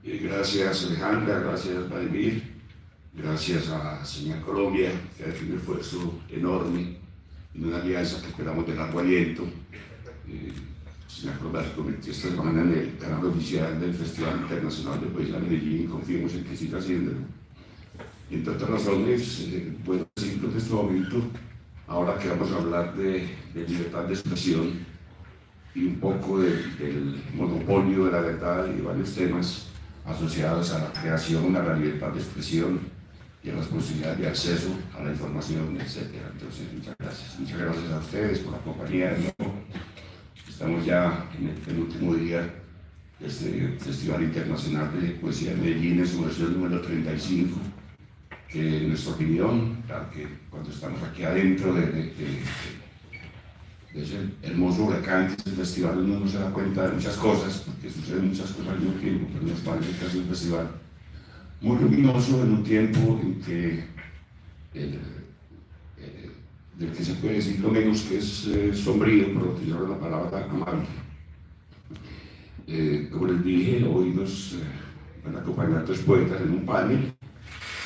Gracias Alejandra, gracias Vladimir, gracias a Señal Colombia, que ha hecho un esfuerzo enorme en una alianza que esperamos de largo aliento. Señal Colombia se convirtió esta semana en el canal oficial del Festival Internacional de Poesía de Medellín y confiemos en que siga haciéndolo. Entre otras razones, puedo decirlo en este momento, ahora que vamos a hablar de libertad de expresión y un poco del monopolio de la verdad y varios temas asociados a la creación, a la libertad de expresión y a las posibilidades de acceso a la información, etc. Entonces, muchas gracias. Muchas gracias a ustedes por la compañía de nuevo. Estamos ya en el penúltimo día de este Festival Internacional de Poesía de Medellín, en su versión número 35, que en nuestra opinión, claro que cuando estamos aquí adentro de ese hermoso huracán que es el festival, uno no se da cuenta de muchas cosas, porque suceden muchas cosas al mismo tiempo, pero nos parece que es un festival muy luminoso en un tiempo en que del que se puede decir lo menos que es sombrío, por utilizar la palabra amable. Como les dije, hoy nos van a acompañar tres poetas en un panel.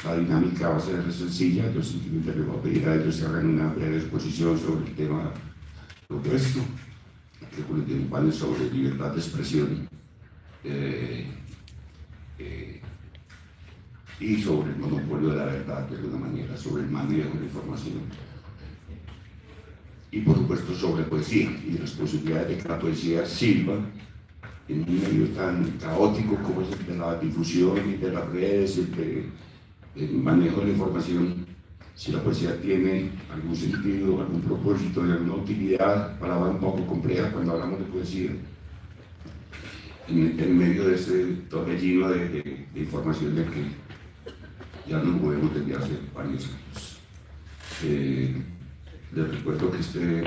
La dinámica va a ser sencilla, yo simplemente les voy a pedir a ellos que hagan una breve exposición sobre el tema propuesto, que les dé un panel sobre libertad de expresión y sobre el monopolio de la verdad, de alguna manera, sobre el manejo de la información. Y por supuesto sobre poesía y las posibilidades de que la poesía sirva en un medio tan caótico como es el de la difusión y de las redes, el manejo de la información, si la poesía tiene algún sentido, algún propósito, alguna utilidad, palabra un poco compleja cuando hablamos de poesía, en medio de este torbellino de información de que ya nos movemos desde hace varios años. Les recuerdo que este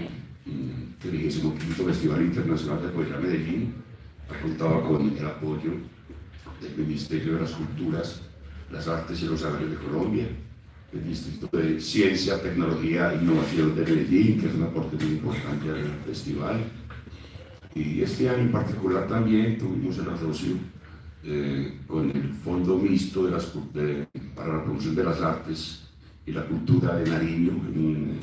35º Festival Internacional de Poesía de Medellín ha contado con el apoyo del Ministerio de las Culturas, las Artes y los Saberes de Colombia, el Instituto de Ciencia, Tecnología e Innovación de Medellín, que es un aporte muy importante al festival. Y este año en particular también tuvimos el asocio con el Fondo Mixto para la Promoción de las Artes y la Cultura de Nariño, en un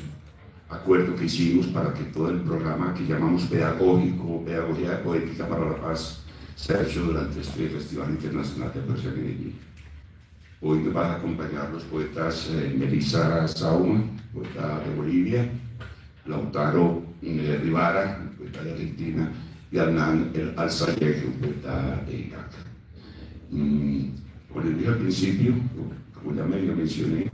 acuerdo que hicimos para que todo el programa que llamamos pedagógico, Pedagogía Poética para la Paz, se ha hecho durante este Festival Internacional de Poesía de Medellín. Hoy nos van a acompañar los poetas Melissa Sauma, poeta de Bolivia, Lautaro Rivara, poeta de Argentina, y Hernán Alzayeg, poeta de Irak. Como les dije al principio, como ya medio mencioné,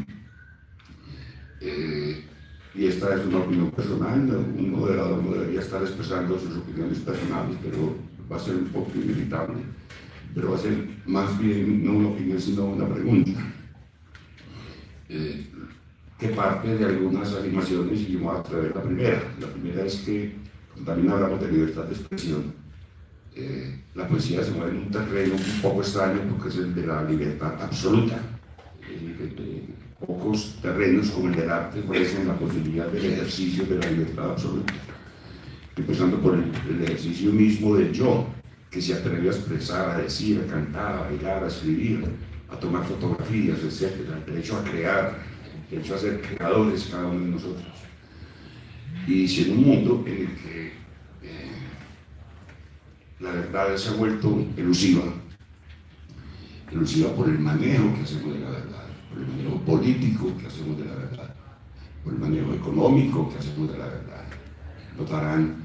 y esta es una opinión personal, un moderador no debería estar expresando sus opiniones personales, pero va a ser un poco inevitable. Pero va a ser más bien no una opinión, sino una pregunta, que parte de algunas afirmaciones y yo me voy a atrever a la primera. La primera es que, cuando también hablamos de libertad de expresión, la poesía se mueve en un terreno un poco extraño porque es el de la libertad absoluta. Pocos terrenos como el del arte ofrecen la posibilidad del ejercicio de la libertad absoluta, empezando por el ejercicio mismo del yo, que se atreve a expresar, a decir, a cantar, a bailar, a escribir, a tomar fotografías, etc. El derecho a crear, el derecho a ser creadores cada uno de nosotros. Y si en un mundo en el que la verdad se ha vuelto elusiva por el manejo que hacemos de la verdad, por el manejo político que hacemos de la verdad, por el manejo económico que hacemos de la verdad, notarán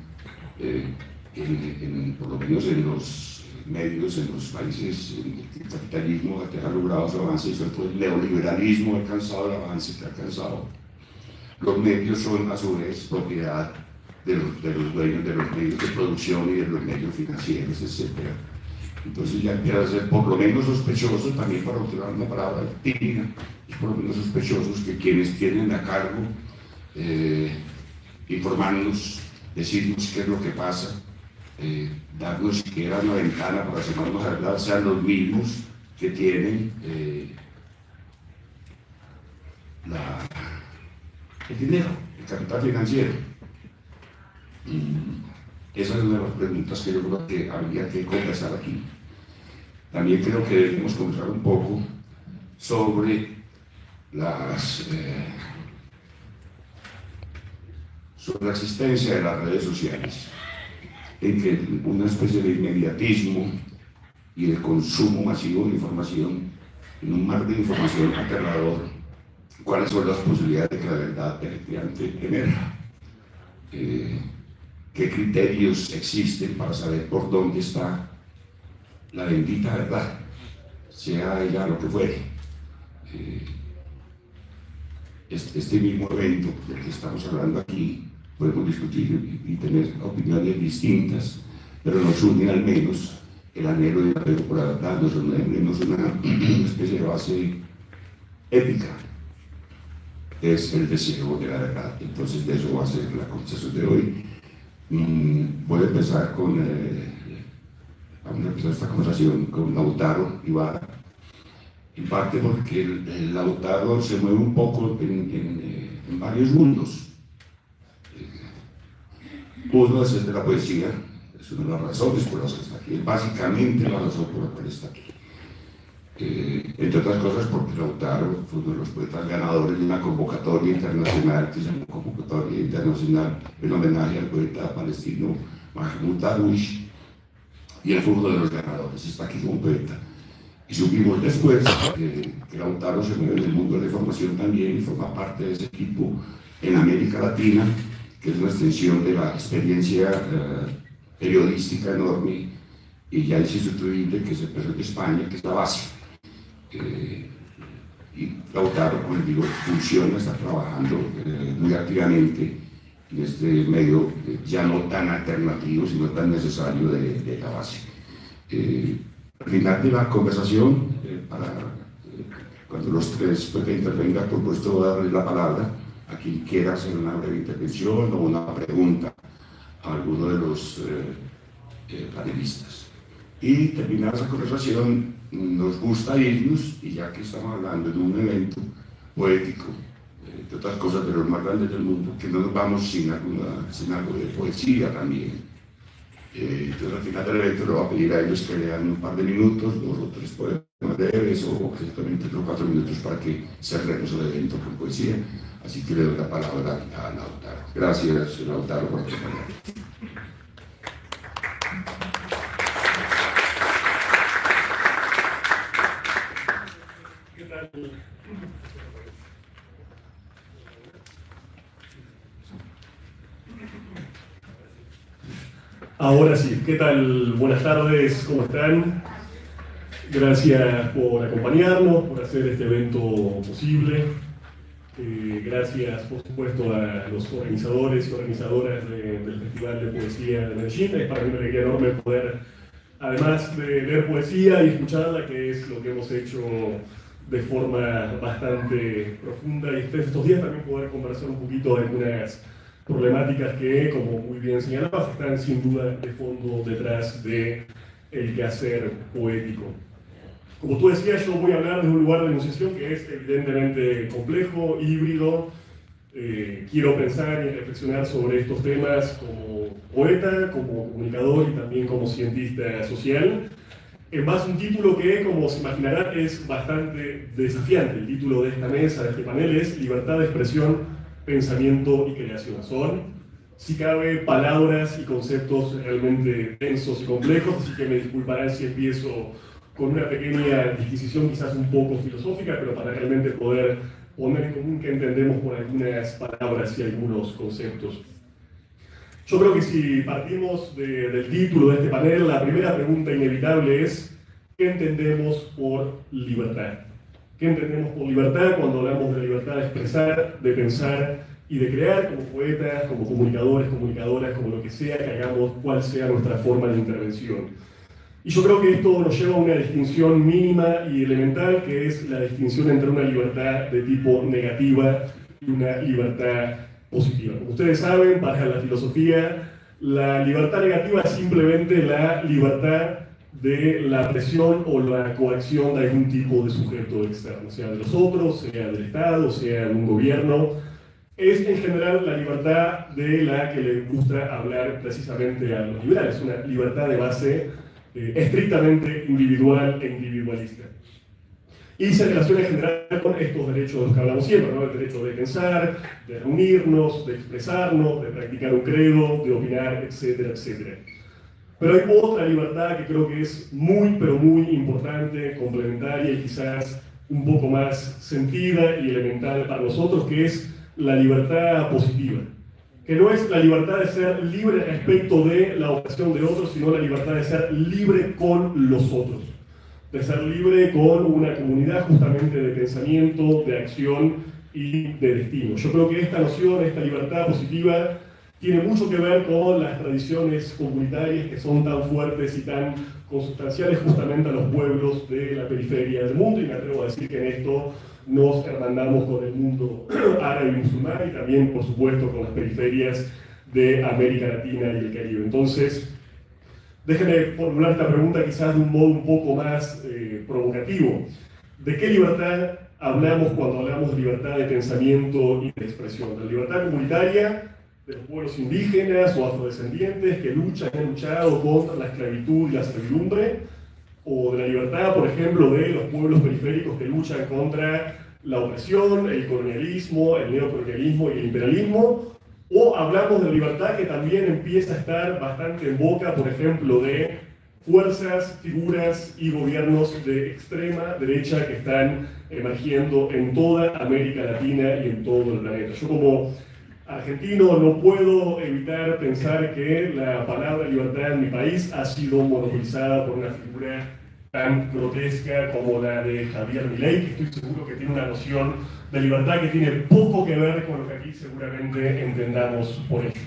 por lo menos en los medios, en los países, el capitalismo que ha logrado su avance y sobre todo el neoliberalismo ha alcanzado el avance que ha alcanzado. Los medios son a su vez propiedad de los dueños de los medios de producción y de los medios financieros, etc. Entonces ya empieza a ser por lo menos sospechoso, también para utilizar una palabra típica, es por lo menos sospechosos que quienes tienen a cargo informarnos, decirnos qué es lo que pasa, darnos siquiera una ventana para asomarnos a la verdad, sean los mismos que tienen el dinero, el capital financiero. Esa es una de las preguntas que yo creo que habría que conversar aquí. También creo que debemos conversar un poco sobre sobre la existencia de las redes sociales, en que una especie de inmediatismo y de consumo masivo de información, en un mar de información aterrador, cuáles son las posibilidades de que la verdad efectivamente emerja, qué criterios existen para saber por dónde está la bendita verdad, sea ella lo que fuere. Este mismo evento del que estamos hablando aquí, podemos discutir y tener opiniones distintas, pero nos une al menos el anhelo de la verdad, nos une al menos una especie de base ética, es el deseo de la verdad. Entonces de eso va a ser la conversación de hoy. Voy a empezar vamos a empezar esta conversación con Lautaro Ibarra, en parte porque el Lautaro se mueve un poco en varios mundos. Uno es el de la poesía, es una de las razones por las que está aquí, es básicamente la razón por la cual está aquí. Entre otras cosas porque Lautaro fue uno de los poetas ganadores de una convocatoria internacional que se llama Convocatoria Internacional en homenaje al poeta palestino Mahmoud Darwish, y él fue uno de los ganadores, está aquí como poeta. Y supimos después que Lautaro se mueve en el mundo de la información también y forma parte de ese equipo en América Latina, que es una extensión de la experiencia periodística enorme y ya insustituible que se empezó en España, que es la base. Y Lautaro, como les digo, funciona, está trabajando muy activamente en este medio ya no tan alternativo, sino tan necesario de la base. Al final de la conversación, cuando los tres intervengan, por supuesto voy a darles la palabra a quien quiera hacer una breve intervención o una pregunta a alguno de los panelistas. Y terminada esa conversación, nos gusta irnos, y ya que estamos hablando de un evento poético, de otras cosas de los más grandes del mundo, que no nos vamos sin algo de poesía también. Entonces al final del evento le voy a pedir a ellos que lean un par de minutos, 2 o 3 poemas breves, o exactamente 3 o 4 minutos para que cerremos el evento con poesía. Así que le doy la palabra a Lautaro. Gracias, Lautaro, por acompañarnos. ¿Qué tal? Ahora sí, ¿qué tal? Buenas tardes, ¿cómo están? Gracias por acompañarnos, por hacer este evento posible. Gracias, por supuesto, a los organizadores y organizadoras del Festival de Poesía de Medellín. Es para mí una alegría enorme poder, además de leer poesía y escucharla, que es lo que hemos hecho de forma bastante profunda, y estos días también poder conversar un poquito de algunas problemáticas que, como muy bien señalabas, están sin duda de fondo detrás del quehacer poético. Como tú decías, yo voy a hablar de un lugar de enunciación que es evidentemente complejo, híbrido. Quiero pensar y reflexionar sobre estos temas como poeta, como comunicador y también como cientista social. En base a un título que, como se imaginarán, es bastante desafiante. El título de esta mesa, de este panel, es Libertad de expresión, pensamiento y creación. Son, si cabe, palabras y conceptos realmente densos y complejos, así que me disculparán si empiezo con una pequeña disquisición quizás un poco filosófica, pero para realmente poder poner en común qué entendemos por algunas palabras y algunos conceptos. Yo creo que si partimos del título de este panel, la primera pregunta inevitable es ¿qué entendemos por libertad? ¿Qué entendemos por libertad cuando hablamos de libertad de expresar, de pensar y de crear como poetas, como comunicadores, comunicadoras, como lo que sea que hagamos, cuál sea nuestra forma de intervención? Y yo creo que esto nos lleva a una distinción mínima y elemental, que es la distinción entre una libertad de tipo negativa y una libertad positiva. Como ustedes saben, para la filosofía, la libertad negativa es simplemente la libertad de la presión o la coacción de algún tipo de sujeto externo, sea de los otros, sea del Estado, sea de un gobierno. Es en general la libertad de la que le gusta hablar precisamente a los liberales, una libertad de base estrictamente individual e individualista. Y se relaciona en general con estos derechos de los que hablamos siempre, ¿no? El derecho de pensar, de reunirnos, de expresarnos, de practicar un credo, de opinar, etcétera, etcétera. Pero hay otra libertad que creo que es muy, pero muy importante, complementaria y quizás un poco más sentida y elemental para nosotros, que es la libertad positiva. Que no es la libertad de ser libre respecto de la opción de otros, sino la libertad de ser libre con los otros. De ser libre con una comunidad justamente de pensamiento, de acción y de destino. Yo creo que esta noción, esta libertad positiva, tiene mucho que ver con las tradiciones comunitarias que son tan fuertes y tan consustanciales justamente a los pueblos de la periferia del mundo, y me atrevo a decir que en esto nos hermandamos con el mundo árabe y musulmán y también, por supuesto, con las periferias de América Latina y el Caribe. Entonces, déjenme formular esta pregunta quizás de un modo un poco más provocativo. ¿De qué libertad hablamos cuando hablamos de libertad de pensamiento y de expresión? ¿De la libertad comunitaria de los pueblos indígenas o afrodescendientes que luchan y han luchado contra la esclavitud y la servidumbre? ¿O de la libertad, por ejemplo, de los pueblos periféricos que luchan contra la opresión, el colonialismo, el neocolonialismo y el imperialismo? ¿O hablamos de la libertad que también empieza a estar bastante en boca, por ejemplo, de fuerzas, figuras y gobiernos de extrema derecha que están emergiendo en toda América Latina y en todo el planeta? Yo como argentino no puedo evitar pensar que la palabra libertad en mi país ha sido monopolizada por una figura tan grotesca como la de Javier Milei, que estoy seguro que tiene una noción de libertad que tiene poco que ver con lo que aquí seguramente entendamos por ello.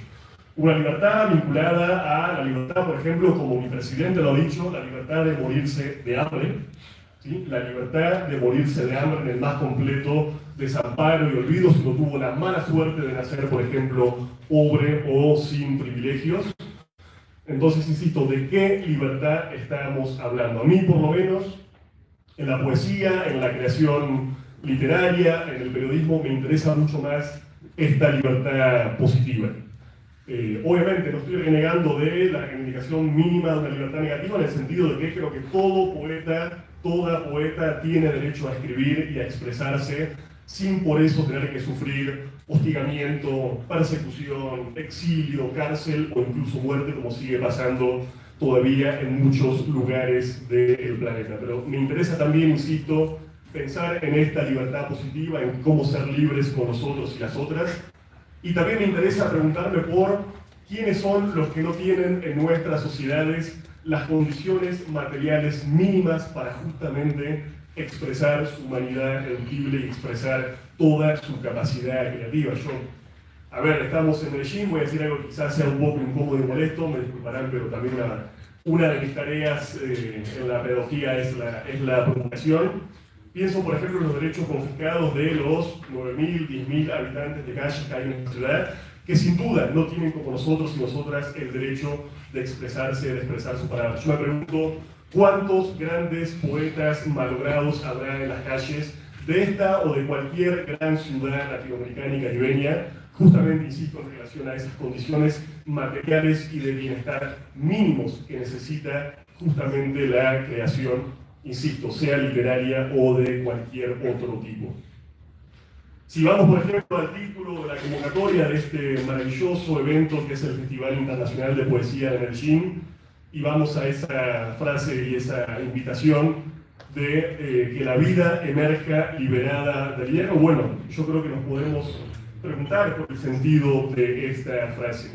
Una libertad vinculada a la libertad, por ejemplo, como mi presidente lo ha dicho, la libertad de morirse de hambre, ¿sí? La libertad de morirse de hambre en el más completo desamparo y olvido si no tuvo la mala suerte de nacer, por ejemplo, pobre o sin privilegios. Entonces, insisto, ¿de qué libertad estamos hablando? A mí, por lo menos, en la poesía, en la creación literaria, en el periodismo, me interesa mucho más esta libertad positiva. Obviamente no estoy renegando de la reivindicación mínima de una libertad negativa, en el sentido de que creo que todo poeta, toda poeta tiene derecho a escribir y a expresarse sin por eso tener que sufrir hostigamiento, persecución, exilio, cárcel o incluso muerte, como sigue pasando todavía en muchos lugares del planeta. Pero me interesa también, insisto, pensar en esta libertad positiva, en cómo ser libres con nosotros y las otras. Y también me interesa preguntarme por quiénes son los que no tienen en nuestras sociedades las condiciones materiales mínimas para justamente expresar su humanidad eduquible y expresar toda su capacidad creativa. Estamos en Medellín, voy a decir algo que quizás sea un poco incómodo y molesto, me disculparán, pero también una de mis tareas en la pedagogía es la provocación. Pienso, por ejemplo, en los derechos confiscados de los 9.000, 10.000 habitantes de calles que hay en esta ciudad, que sin duda no tienen como nosotros y nosotras el derecho de expresarse, de expresar sus palabras. Yo me pregunto, ¿cuántos grandes poetas malogrados habrá en las calles de esta o de cualquier gran ciudad latinoamericana y caribeña, justamente, insisto, en relación a esas condiciones materiales y de bienestar mínimos que necesita justamente la creación, insisto, sea literaria o de cualquier otro tipo? Si vamos, por ejemplo, al título de la convocatoria de este maravilloso evento que es el Festival Internacional de Poesía de Medellín, y vamos a esa frase y esa invitación de que la vida emerja liberada del hierro, bueno, yo creo que nos podemos preguntar por el sentido de esta frase.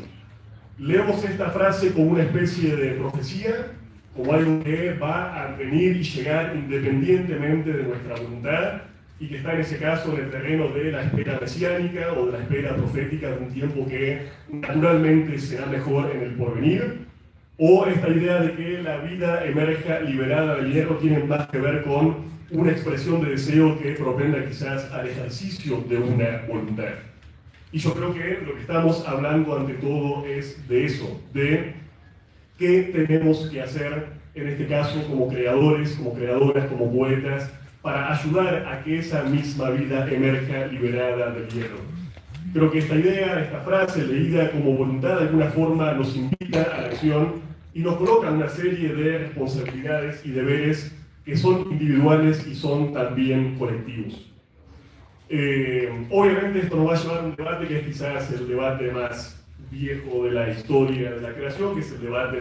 Leemos esta frase como una especie de profecía, como algo que va a venir y llegar independientemente de nuestra voluntad, y que está en ese caso en el terreno de la espera mesiánica o de la espera profética de un tiempo que naturalmente será mejor en el porvenir. O esta idea de que la vida emerja liberada del hierro tiene más que ver con una expresión de deseo que propenda quizás al ejercicio de una voluntad. Y yo creo que lo que estamos hablando ante todo es de eso, de qué tenemos que hacer en este caso como creadores, como creadoras, como poetas, para ayudar a que esa misma vida emerja liberada del hierro. Creo que esta idea, esta frase leída como voluntad de alguna forma nos invita a la acción y nos colocan una serie de responsabilidades y deberes que son individuales y son también colectivos. Obviamente esto nos va a llevar a un debate que es quizás el debate más viejo de la historia de la creación, que es el debate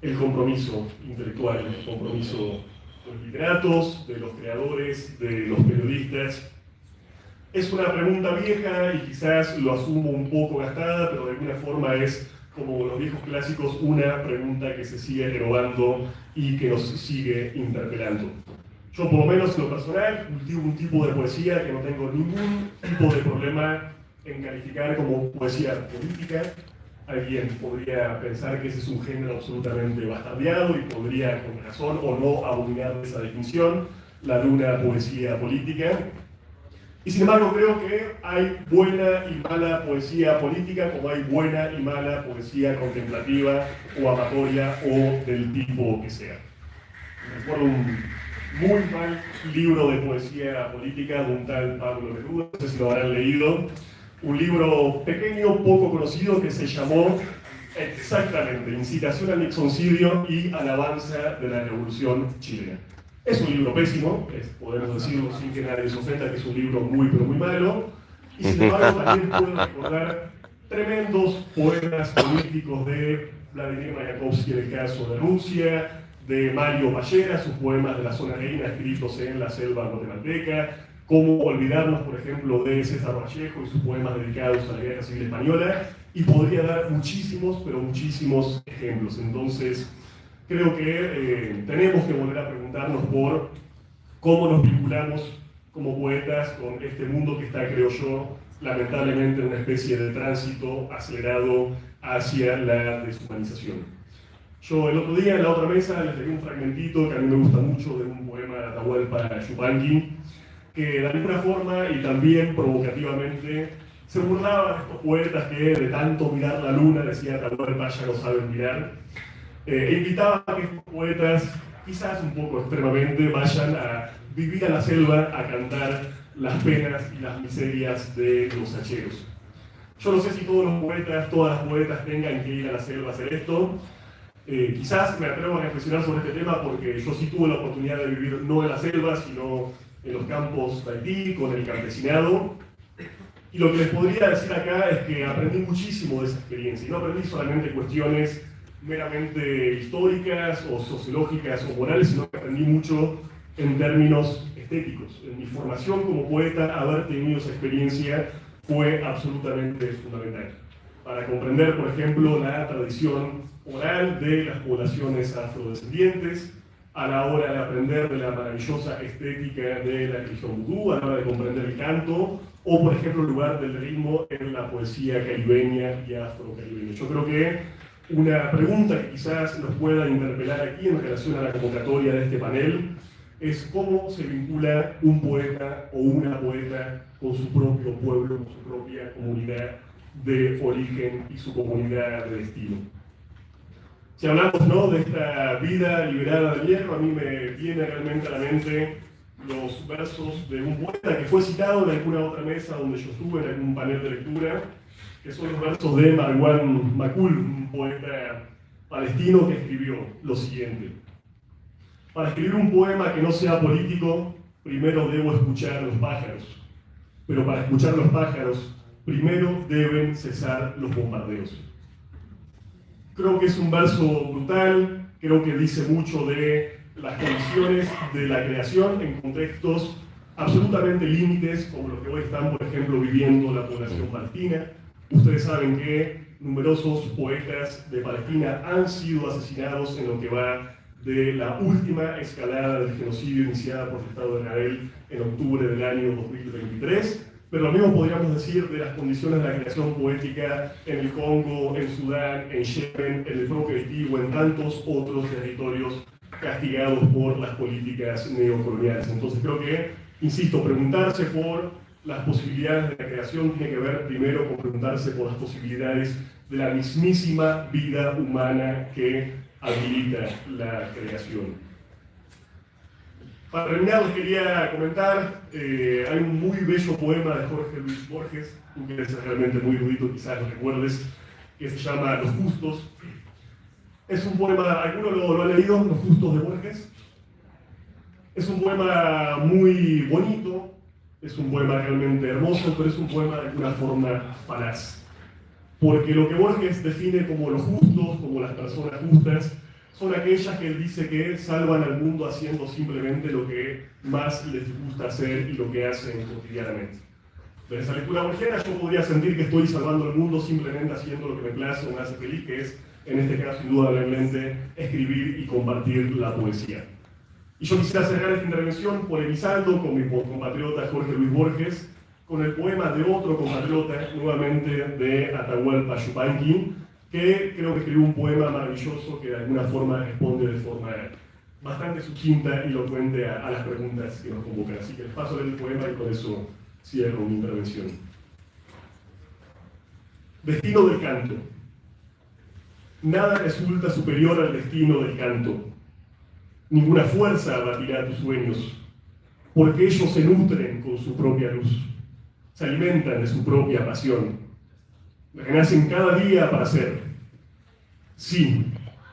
del compromiso intelectual, el compromiso de los literatos, de los creadores, de los periodistas. Es una pregunta vieja y quizás lo asumo un poco gastada, pero de alguna forma es, como los viejos clásicos, una pregunta que se sigue renovando y que nos sigue interpelando. Yo, por lo menos en lo personal, cultivo un tipo de poesía que no tengo ningún tipo de problema en calificar como poesía política. Alguien podría pensar que ese es un género absolutamente bastardeado y podría, con razón o no, abominar esa definición, la de una poesía política. Y sin embargo creo que hay buena y mala poesía política, como hay buena y mala poesía contemplativa o amatoria o del tipo que sea. Recuerdo un muy mal libro de poesía política de un tal Pablo Neruda, no sé si lo habrán leído, un libro pequeño, poco conocido, que se llamó exactamente Incitación al Nixoncidio y Alabanza de la Revolución Chilena. Es un libro pésimo, podemos decirlo sin que nadie se ofenda, que es un libro muy pero muy malo, y sin embargo también puedo recordar tremendos poemas políticos de Vladimir Mayakovsky en el caso de Rusia, de Mario Ballera, sus poemas de la zona reina escritos en la selva guatemalteca, cómo olvidarnos, por ejemplo, de César Vallejo y sus poemas dedicados a la Guerra Civil Española, y podría dar muchísimos, pero muchísimos ejemplos. Entonces, creo que tenemos que volver a preguntarnos por cómo nos vinculamos como poetas con este mundo que está, creo yo, lamentablemente en una especie de tránsito acelerado hacia la deshumanización. Yo el otro día en la otra mesa les leí un fragmentito que a mí me gusta mucho de un poema de Atahualpa Yupanqui, que de alguna forma y también provocativamente se burlaba de estos poetas que de tanto mirar la luna, decía Atahualpa, ya no saben mirar, e invitaba a que estos poetas, quizás un poco extremamente, vayan a vivir a la selva a cantar las penas y las miserias de los hacheros. Yo no sé si todos los poetas, todas las poetas tengan que ir a la selva a hacer esto. Quizás me atrevo a reflexionar sobre este tema porque yo sí tuve la oportunidad de vivir no en la selva, sino en los campos de Haití, con el campesinado. Y lo que les podría decir acá es que aprendí muchísimo de esa experiencia. Y no aprendí solamente cuestiones meramente históricas o sociológicas o morales, sino que aprendí mucho en términos estéticos. En mi formación como poeta, haber tenido esa experiencia fue absolutamente fundamental. Para comprender, por ejemplo, la tradición oral de las poblaciones afrodescendientes, a la hora de aprender de la maravillosa estética de la religión vudú, a la hora de comprender el canto, o por ejemplo el lugar del ritmo en la poesía caribeña y afrocaribeña. Yo creo que una pregunta que quizás nos pueda interpelar aquí en relación a la convocatoria de este panel es cómo se vincula un poeta o una poeta con su propio pueblo, con su propia comunidad de origen y su comunidad de destino. Si hablamos, ¿no?, de esta vida liberada del hierro, a mí me viene realmente a la mente los versos de un poeta que fue citado en alguna otra mesa donde yo estuve, en algún panel de lectura, que son los versos de Marwan Makul, un poeta palestino que escribió lo siguiente: para escribir un poema que no sea político, primero debo escuchar los pájaros, pero para escuchar los pájaros, primero deben cesar los bombardeos. Creo que es un verso brutal, creo que dice mucho de las condiciones de la creación en contextos absolutamente límites, como los que hoy están, por ejemplo, viviendo la población palestina. Ustedes saben que numerosos poetas de Palestina han sido asesinados en lo que va de la última escalada del genocidio iniciada por el Estado de Israel en octubre del año 2023. Pero lo mismo podríamos decir de las condiciones de la creación poética en el Congo, en Sudán, en Yemen, en el propio Haití o en tantos otros territorios castigados por las políticas neocoloniales. Entonces creo que, insisto, preguntarse por las posibilidades de la creación tiene que ver primero con preguntarse por las posibilidades de la mismísima vida humana que habilita la creación. Para terminar, les quería comentar, hay un muy bello poema de Jorge Luis Borges, que es realmente muy erudito, quizás lo recuerdes, que se llama Los Justos. Es un poema, ¿alguno lo ha leído? Los Justos de Borges. Es un poema muy bonito, es un poema realmente hermoso, pero es un poema de alguna forma falaz. Porque lo que Borges define como los justos, como las personas justas, son aquellas que él dice que salvan al mundo haciendo simplemente lo que más les gusta hacer y lo que hacen cotidianamente. Desde esa lectura borgiana yo podría sentir que estoy salvando al mundo simplemente haciendo lo que me place o me hace feliz, que es, en este caso, indudablemente, escribir y compartir la poesía. Y yo quisiera cerrar esta intervención polemizando con mi compatriota Jorge Luis Borges, con el poema de otro compatriota, nuevamente de Atahualpa Yupanqui, que creo que escribió un poema maravilloso que de alguna forma responde de forma bastante sucinta y elocuente a las preguntas que nos convocan. Así que les paso a leer el poema y con eso cierro mi intervención. Destino del canto. Nada resulta superior al destino del canto. Ninguna fuerza abatirá tus sueños, porque ellos se nutren con su propia luz, se alimentan de su propia pasión, renacen cada día para ser. Sí,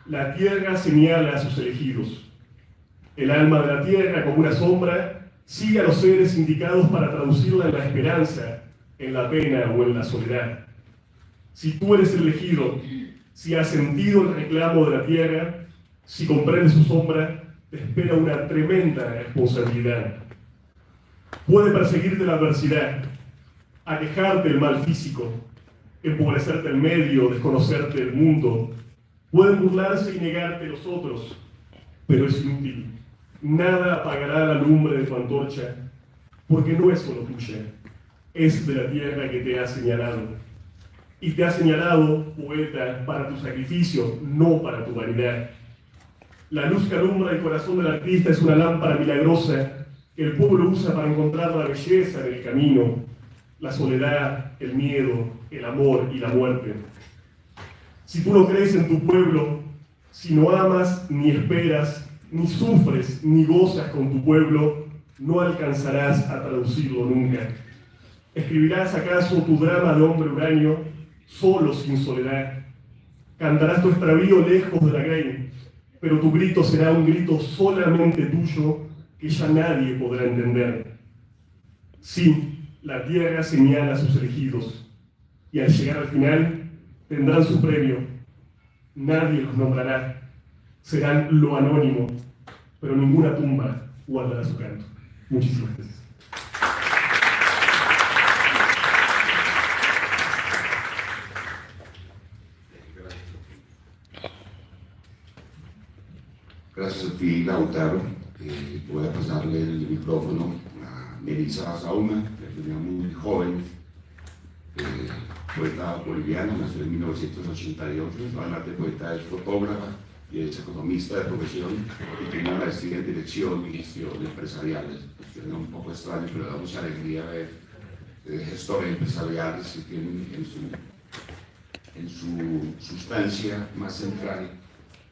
la tierra señala a sus elegidos. El alma de la tierra, como una sombra, sigue a los seres indicados para traducirla en la esperanza, en la pena o en la soledad. Si tú eres el elegido, si has sentido el reclamo de la tierra, si comprendes su sombra, te espera una tremenda responsabilidad. Puede perseguirte la adversidad, aquejarte el mal físico, empobrecerte el medio, desconocerte el mundo. Pueden burlarse y negarte los otros, pero es inútil. Nada apagará la lumbre de tu antorcha, porque no es solo tuya, es de la tierra que te ha señalado. Y te ha señalado, poeta, para tu sacrificio, no para tu vanidad. La luz que alumbra el corazón del artista es una lámpara milagrosa que el pueblo usa para encontrar la belleza en el camino, la soledad, el miedo, el amor y la muerte. Si tú no crees en tu pueblo, si no amas, ni esperas, ni sufres, ni gozas con tu pueblo, no alcanzarás a traducirlo nunca. ¿Escribirás acaso tu drama de hombre huraño, solo sin soledad? Cantarás tu extravío lejos de la grey, pero tu grito será un grito solamente tuyo que ya nadie podrá entender. Sí, la tierra señala a sus elegidos, y al llegar al final tendrán su premio. Nadie los nombrará, serán lo anónimo, pero ninguna tumba guardará su canto. Muchísimas gracias. Gracias a ti, Lautaro. Voy a pasarle el micrófono a Melissa Sauna, que es una muy joven, poeta boliviana, nació en 1988, además de poeta es fotógrafa y es economista de profesión y tiene una maestría en dirección y gestión empresariales. Suena un poco extraño, pero da mucha alegría ver gestores empresariales que tienen en su sustancia más central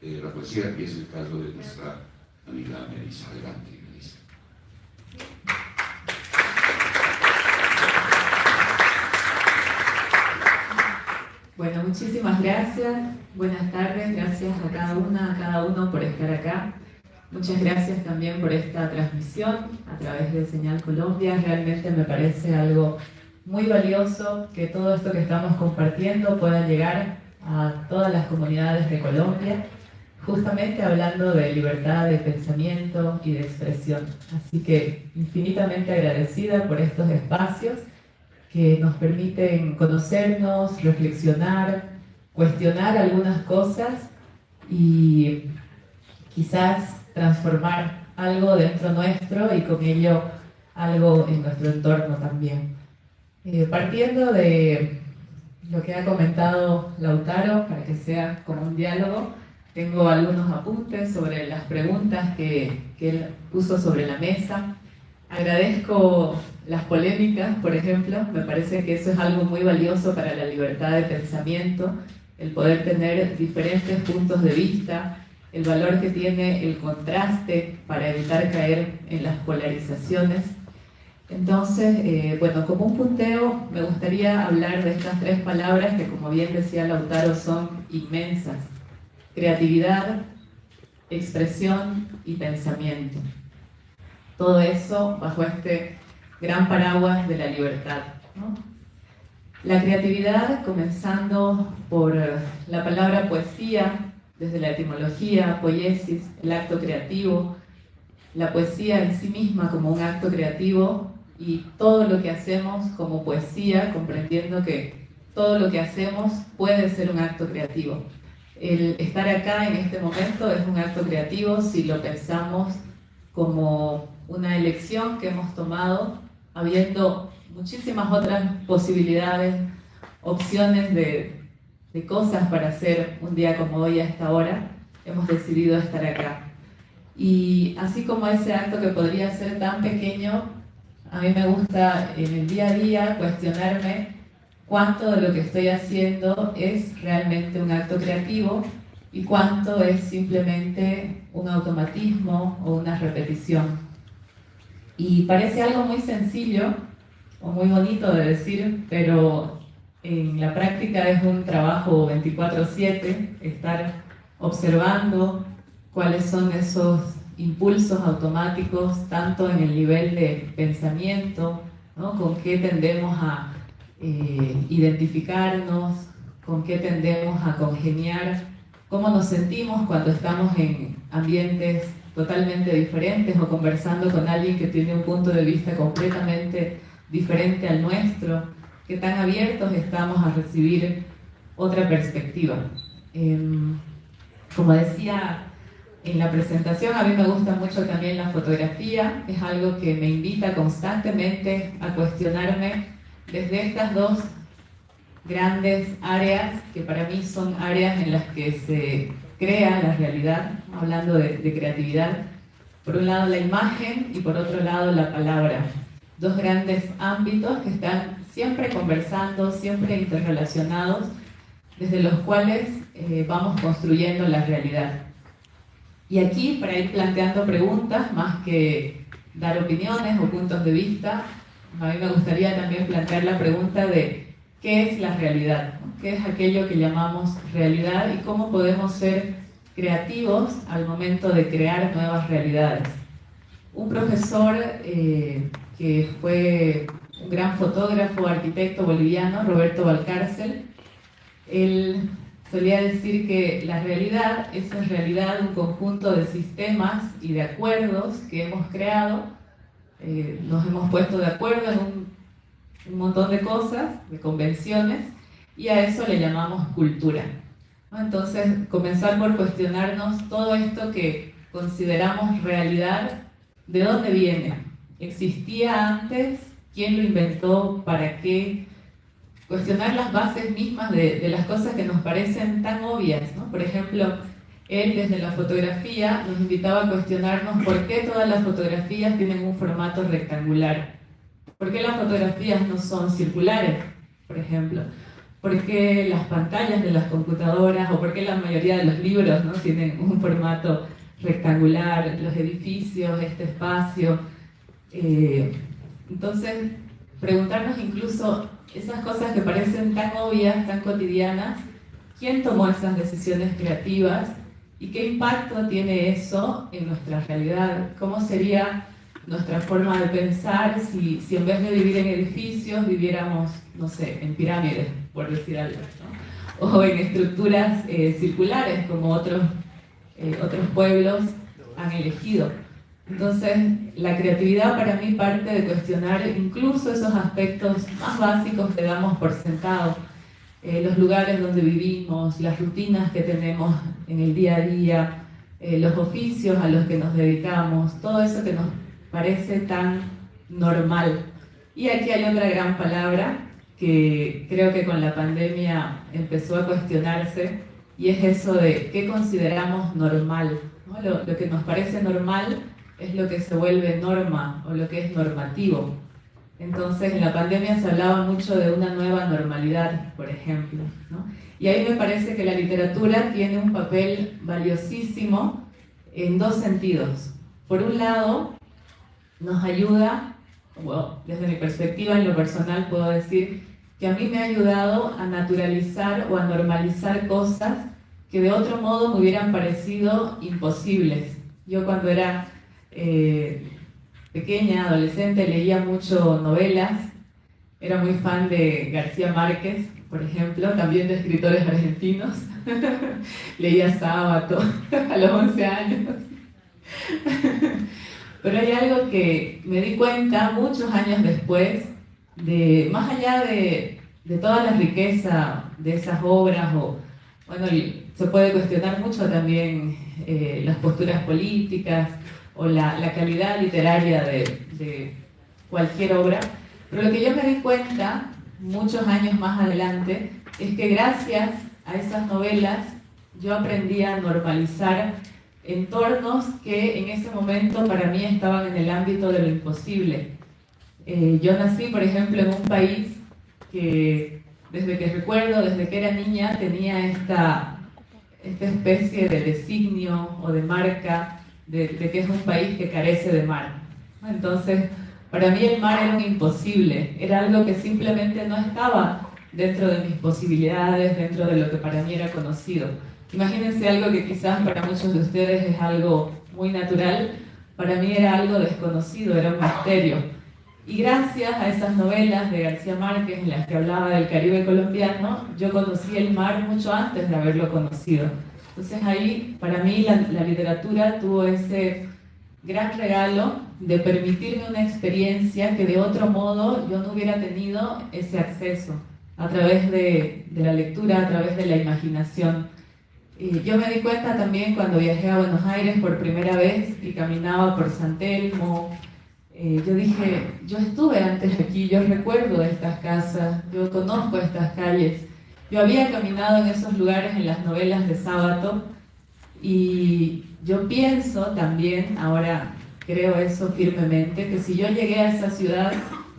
la poesía, que es el caso de nuestra amiga Melissa. Adelante, Melissa. Bueno, muchísimas gracias. Buenas tardes. Gracias a cada una, a cada uno por estar acá. Muchas gracias también por esta transmisión a través de Señal Colombia. Realmente me parece algo muy valioso que todo esto que estamos compartiendo pueda llegar a todas las comunidades de Colombia, justamente hablando de libertad de pensamiento y de expresión. Así que infinitamente agradecida por estos espacios que nos permiten conocernos, reflexionar, cuestionar algunas cosas y quizás transformar algo dentro nuestro y con ello algo en nuestro entorno también. Partiendo de lo que ha comentado Lautaro, para que sea como un diálogo, tengo algunos apuntes sobre las preguntas que él puso sobre la mesa. Agradezco las polémicas, por ejemplo. Me parece que eso es algo muy valioso para la libertad de pensamiento, el poder tener diferentes puntos de vista, el valor que tiene el contraste para evitar caer en las polarizaciones. Entonces, bueno, como un punteo, me gustaría hablar de estas tres palabras que, como bien decía Lautaro, son inmensas. creatividad, expresión y pensamiento. Todo eso bajo este gran paraguas de la libertad, ¿no? La creatividad, comenzando por la palabra poesía, desde la etimología, poiesis, el acto creativo, la poesía en sí misma como un acto creativo y todo lo que hacemos como poesía, comprendiendo que todo lo que hacemos puede ser un acto creativo. El estar acá en este momento es un acto creativo si lo pensamos como una elección que hemos tomado, habiendo muchísimas otras posibilidades, opciones de cosas para hacer un día como hoy a esta hora, hemos decidido estar acá. Y así como ese acto que podría ser tan pequeño, a mí me gusta en el día a día cuestionarme cuánto de lo que estoy haciendo es realmente un acto creativo y cuánto es simplemente un automatismo o una repetición. Y parece algo muy sencillo o muy bonito de decir, pero en la práctica es un trabajo 24/7, estar observando cuáles son esos impulsos automáticos, tanto en el nivel de pensamiento, ¿no? Con qué tendemos a identificarnos, con qué tendemos a congeniar, cómo nos sentimos cuando estamos en ambientes totalmente diferentes o conversando con alguien que tiene un punto de vista completamente diferente al nuestro, qué tan abiertos estamos a recibir otra perspectiva. Como decía en la presentación, a mí me gusta mucho también la fotografía, es algo que me invita constantemente a cuestionarme desde estas dos grandes áreas que para mí son áreas en las que se crea la realidad, hablando de creatividad. Por un lado la imagen y por otro lado la palabra. Dos grandes ámbitos que están siempre conversando, siempre interrelacionados, desde los cuales vamos construyendo la realidad. Y aquí, para ir planteando preguntas, más que dar opiniones o puntos de vista, a mí me gustaría también plantear la pregunta de ¿qué es la realidad? ¿Qué es aquello que llamamos realidad y cómo podemos ser creativos al momento de crear nuevas realidades? Un profesor que fue un gran fotógrafo, arquitecto boliviano, Roberto Valcárcel, él solía decir que la realidad es en realidad un conjunto de sistemas y de acuerdos que hemos creado. Nos hemos puesto de acuerdo en un montón de cosas, de convenciones, y a eso le llamamos cultura, ¿no? Entonces, comenzar por cuestionarnos todo esto que consideramos realidad, ¿de dónde viene? ¿Existía antes? ¿Quién lo inventó? ¿Para qué? Cuestionar las bases mismas de las cosas que nos parecen tan obvias, ¿no? Por ejemplo, él desde la fotografía nos invitaba a cuestionarnos por qué todas las fotografías tienen un formato rectangular. ¿Por qué las fotografías no son circulares, por ejemplo? ¿Por qué las pantallas de las computadoras o por qué la mayoría de los libros, ¿no? tienen un formato rectangular, los edificios, este espacio? Entonces, preguntarnos incluso esas cosas que parecen tan obvias, tan cotidianas, ¿quién tomó esas decisiones creativas? ¿Y qué impacto tiene eso en nuestra realidad? ¿Cómo sería nuestra forma de pensar si en vez de vivir en edificios viviéramos, no sé, en pirámides, por decir algo, ¿no? O en estructuras circulares como otros pueblos han elegido? Entonces, la creatividad para mí parte de cuestionar incluso esos aspectos más básicos que damos por sentado, los lugares donde vivimos, las rutinas que tenemos en el día a día, los oficios a los que nos dedicamos, todo eso que nos parece tan normal. Y aquí hay otra gran palabra que creo que con la pandemia empezó a cuestionarse, y es eso de qué consideramos normal, ¿no? Lo que nos parece normal es lo que se vuelve norma o lo que es normativo. Entonces, en la pandemia se hablaba mucho de una nueva normalidad, por ejemplo, ¿no? Y ahí me parece que la literatura tiene un papel valiosísimo en dos sentidos. Por un lado, nos ayuda, bueno, desde mi perspectiva en lo personal puedo decir que a mí me ha ayudado a naturalizar o a normalizar cosas que de otro modo me hubieran parecido imposibles. Yo cuando era pequeña, adolescente, leía mucho novelas, era muy fan de García Márquez, por ejemplo, también de escritores argentinos. Leía Sábato a los 11 años. Pero hay algo que me di cuenta muchos años después, más allá de toda la riqueza de esas obras, bueno, se puede cuestionar mucho también las posturas políticas o la calidad literaria de cualquier obra, pero lo que yo me di cuenta muchos años más adelante es que gracias a esas novelas yo aprendí a normalizar entornos que en ese momento para mí estaban en el ámbito de lo imposible. Yo nací, por ejemplo, en un país que desde que recuerdo, desde que era niña, tenía esta especie de designio o de marca de que es un país que carece de mar. Entonces, para mí el mar era un imposible, era algo que simplemente no estaba dentro de mis posibilidades, dentro de lo que para mí era conocido. Imagínense algo que quizás para muchos de ustedes es algo muy natural, para mí era algo desconocido, era un misterio. Y gracias a esas novelas de García Márquez en las que hablaba del Caribe colombiano, yo conocí el mar mucho antes de haberlo conocido. Entonces ahí, para mí, la literatura tuvo ese gran regalo de permitirme una experiencia que de otro modo yo no hubiera tenido ese acceso, a través de la lectura, a través de la imaginación. Yo me di cuenta también cuando viajé a Buenos Aires por primera vez y caminaba por San Telmo. Yo dije, yo estuve antes aquí, yo recuerdo estas casas, yo conozco estas calles. Yo había caminado en esos lugares en las novelas de Sábato y yo pienso también, ahora creo eso firmemente, que si yo llegué a esa ciudad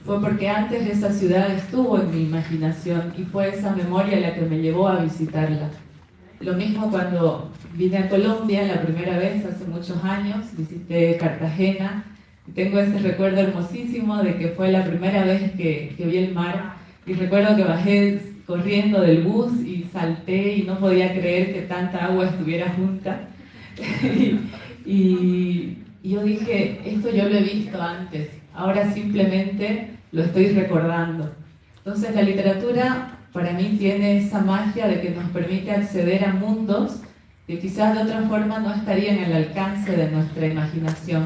fue porque antes esa ciudad estuvo en mi imaginación y fue esa memoria la que me llevó a visitarla. Lo mismo cuando vine a Colombia la primera vez, hace muchos años, visité Cartagena. Tengo ese recuerdo hermosísimo de que fue la primera vez que vi el mar y recuerdo que bajé corriendo del bus y salté y no podía creer que tanta agua estuviera junta. y yo dije, esto yo lo he visto antes, ahora simplemente lo estoy recordando. Entonces la literatura para mí tiene esa magia de que nos permite acceder a mundos que quizás de otra forma no estarían al alcance de nuestra imaginación.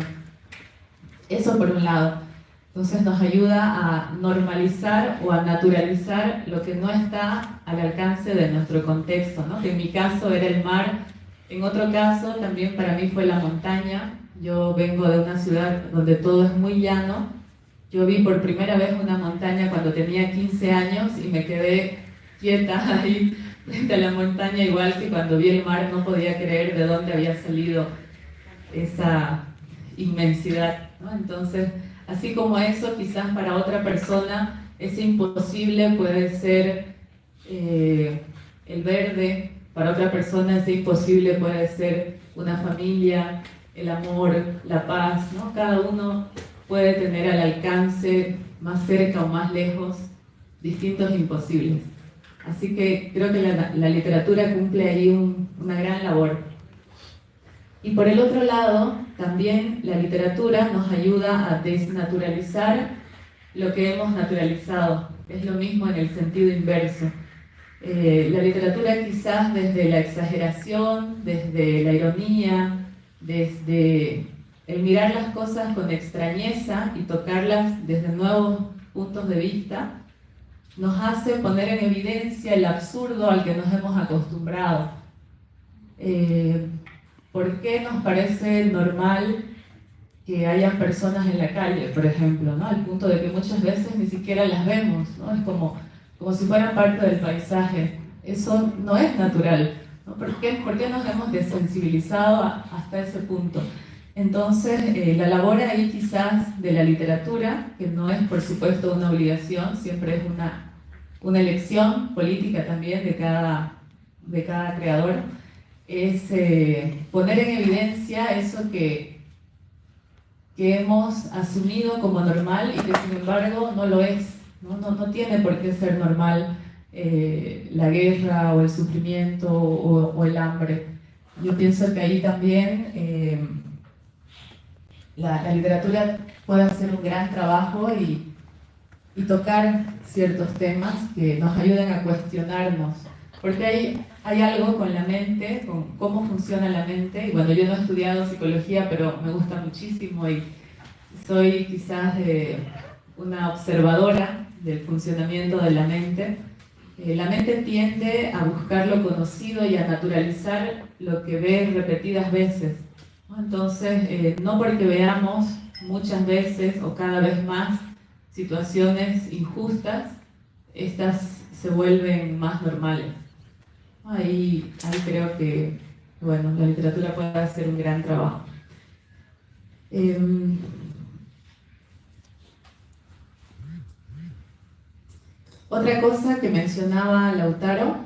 Eso por un lado. Entonces nos ayuda a normalizar o a naturalizar lo que no está al alcance de nuestro contexto, ¿no? Que en mi caso era el mar, en otro caso también para mí fue la montaña. Yo vengo de una ciudad donde todo es muy llano. Yo vi por primera vez una montaña cuando tenía 15 años y me quedé quieta ahí frente a la montaña, igual que cuando vi el mar no podía creer de dónde había salido esa inmensidad, ¿no? Entonces, así como eso, quizás para otra persona ese imposible puede ser el verde, para otra persona ese imposible puede ser una familia, el amor, la paz, ¿no? Cada uno puede tener al alcance, más cerca o más lejos, distintos imposibles. Así que creo que la literatura cumple ahí una gran labor. Y por el otro lado, también la literatura nos ayuda a desnaturalizar lo que hemos naturalizado. Es lo mismo en el sentido inverso. La literatura quizás desde la exageración, desde la ironía, desde el mirar las cosas con extrañeza y tocarlas desde nuevos puntos de vista, nos hace poner en evidencia el absurdo al que nos hemos acostumbrado. ¿Por qué nos parece normal que haya personas en la calle, por ejemplo, ¿no? Al punto de que muchas veces ni siquiera las vemos, ¿no? Es como si fueran parte del paisaje. Eso no es natural, ¿no? ¿Por qué nos hemos desensibilizado hasta ese punto? Entonces, la labor ahí quizás de la literatura, que no es por supuesto una obligación, siempre es una elección política también de cada creador, es poner en evidencia eso que hemos asumido como normal y que sin embargo no lo es, no tiene por qué ser normal la guerra o el sufrimiento o el hambre. Yo pienso que ahí también la literatura puede hacer un gran trabajo y tocar ciertos temas que nos ayuden a cuestionarnos. Porque hay algo con la mente, con cómo funciona la mente. Y bueno, yo no he estudiado psicología, pero me gusta muchísimo y soy quizás una observadora del funcionamiento de la mente. La mente tiende a buscar lo conocido y a naturalizar lo que ve repetidas veces, ¿no? Entonces, no porque veamos muchas veces o cada vez más situaciones injustas, estas se vuelven más normales. Ahí creo que, bueno, la literatura puede hacer un gran trabajo. Otra cosa que mencionaba Lautaro,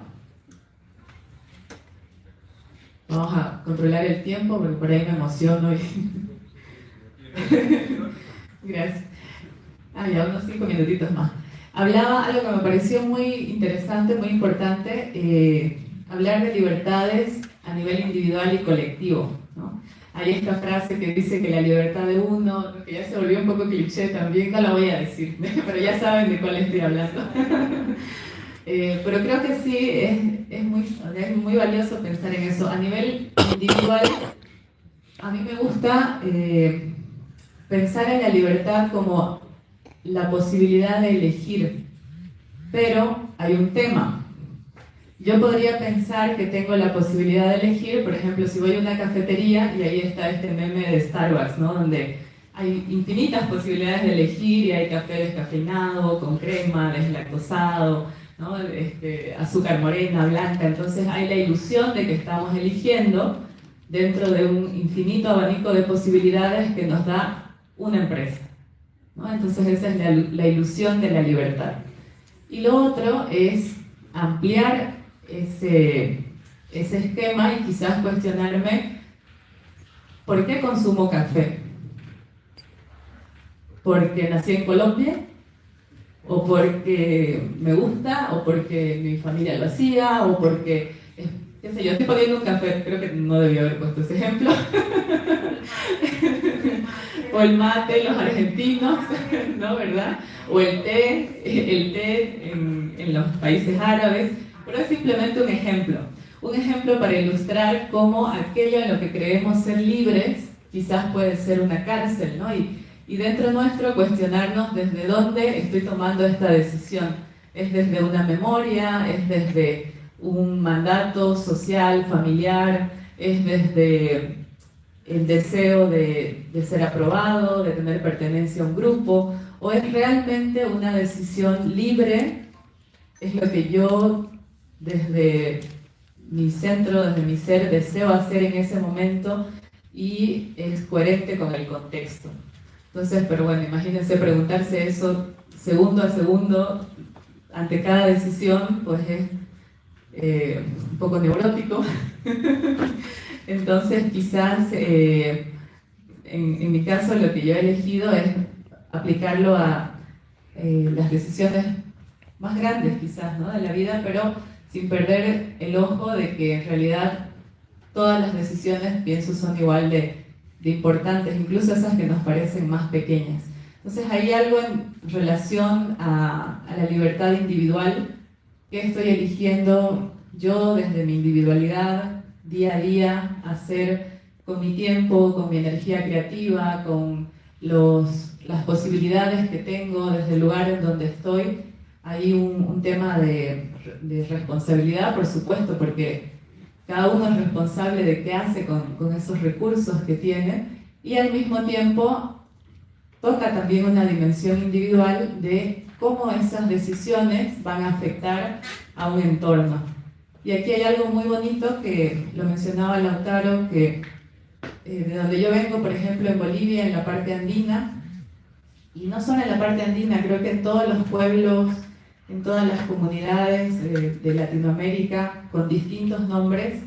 vamos a controlar el tiempo porque por ahí me emociono. Gracias. Ya unos 5 minutitos más. Hablaba algo que me pareció muy interesante, muy importante, hablar de libertades a nivel individual y colectivo, ¿no? Hay esta frase que dice que la libertad de uno, que ya se volvió un poco cliché también, no la voy a decir, pero ya saben de cuál estoy hablando. Pero creo que sí, es muy valioso pensar en eso. A nivel individual, a mí me gusta pensar en la libertad como la posibilidad de elegir, pero hay un tema. Yo podría pensar que tengo la posibilidad de elegir, por ejemplo, si voy a una cafetería y ahí está este meme de Starbucks, ¿no? Donde hay infinitas posibilidades de elegir y hay café descafeinado, con crema, deslactosado, ¿no? Azúcar morena, blanca. Entonces hay la ilusión de que estamos eligiendo dentro de un infinito abanico de posibilidades que nos da una empresa, ¿no? Entonces esa es la ilusión de la libertad. Y lo otro es ampliar ese esquema y quizás cuestionarme ¿por qué consumo café? ¿Porque nací en Colombia? ¿O porque me gusta? ¿O porque mi familia lo hacía? ¿O porque, qué sé yo, estoy poniendo un café? Creo que no debía haber puesto ese ejemplo. O el mate, los argentinos, ¿no? ¿Verdad? O el té en los países árabes. Pero es simplemente un ejemplo para ilustrar cómo aquello en lo que creemos ser libres quizás puede ser una cárcel, ¿no? Y dentro nuestro cuestionarnos desde dónde estoy tomando esta decisión. ¿Es desde una memoria? ¿Es desde un mandato social, familiar? ¿Es desde el deseo de ser aprobado, de tener pertenencia a un grupo? ¿O es realmente una decisión libre? Es lo que yo desde mi centro, desde mi ser, deseo hacer en ese momento y es coherente con el contexto. Entonces, pero bueno, imagínense preguntarse eso segundo a segundo ante cada decisión, pues es un poco neurótico. Entonces, quizás en mi caso lo que yo he elegido es aplicarlo a las decisiones más grandes quizás, ¿no? De la vida, pero sin perder el ojo de que en realidad todas las decisiones, pienso, son igual de importantes, incluso esas que nos parecen más pequeñas. Entonces hay algo en relación a la libertad individual que estoy eligiendo yo desde mi individualidad, día a día, hacer con mi tiempo, con mi energía creativa, con las posibilidades que tengo desde el lugar en donde estoy. Hay un tema de responsabilidad, por supuesto, porque cada uno es responsable de qué hace con esos recursos que tiene, y al mismo tiempo toca también una dimensión individual de cómo esas decisiones van a afectar a un entorno. Y aquí hay algo muy bonito que lo mencionaba Lautaro, que de donde yo vengo, por ejemplo, en Bolivia, en la parte andina, y no solo en la parte andina, creo que en todos los pueblos, en todas las comunidades de Latinoamérica con distintos nombres,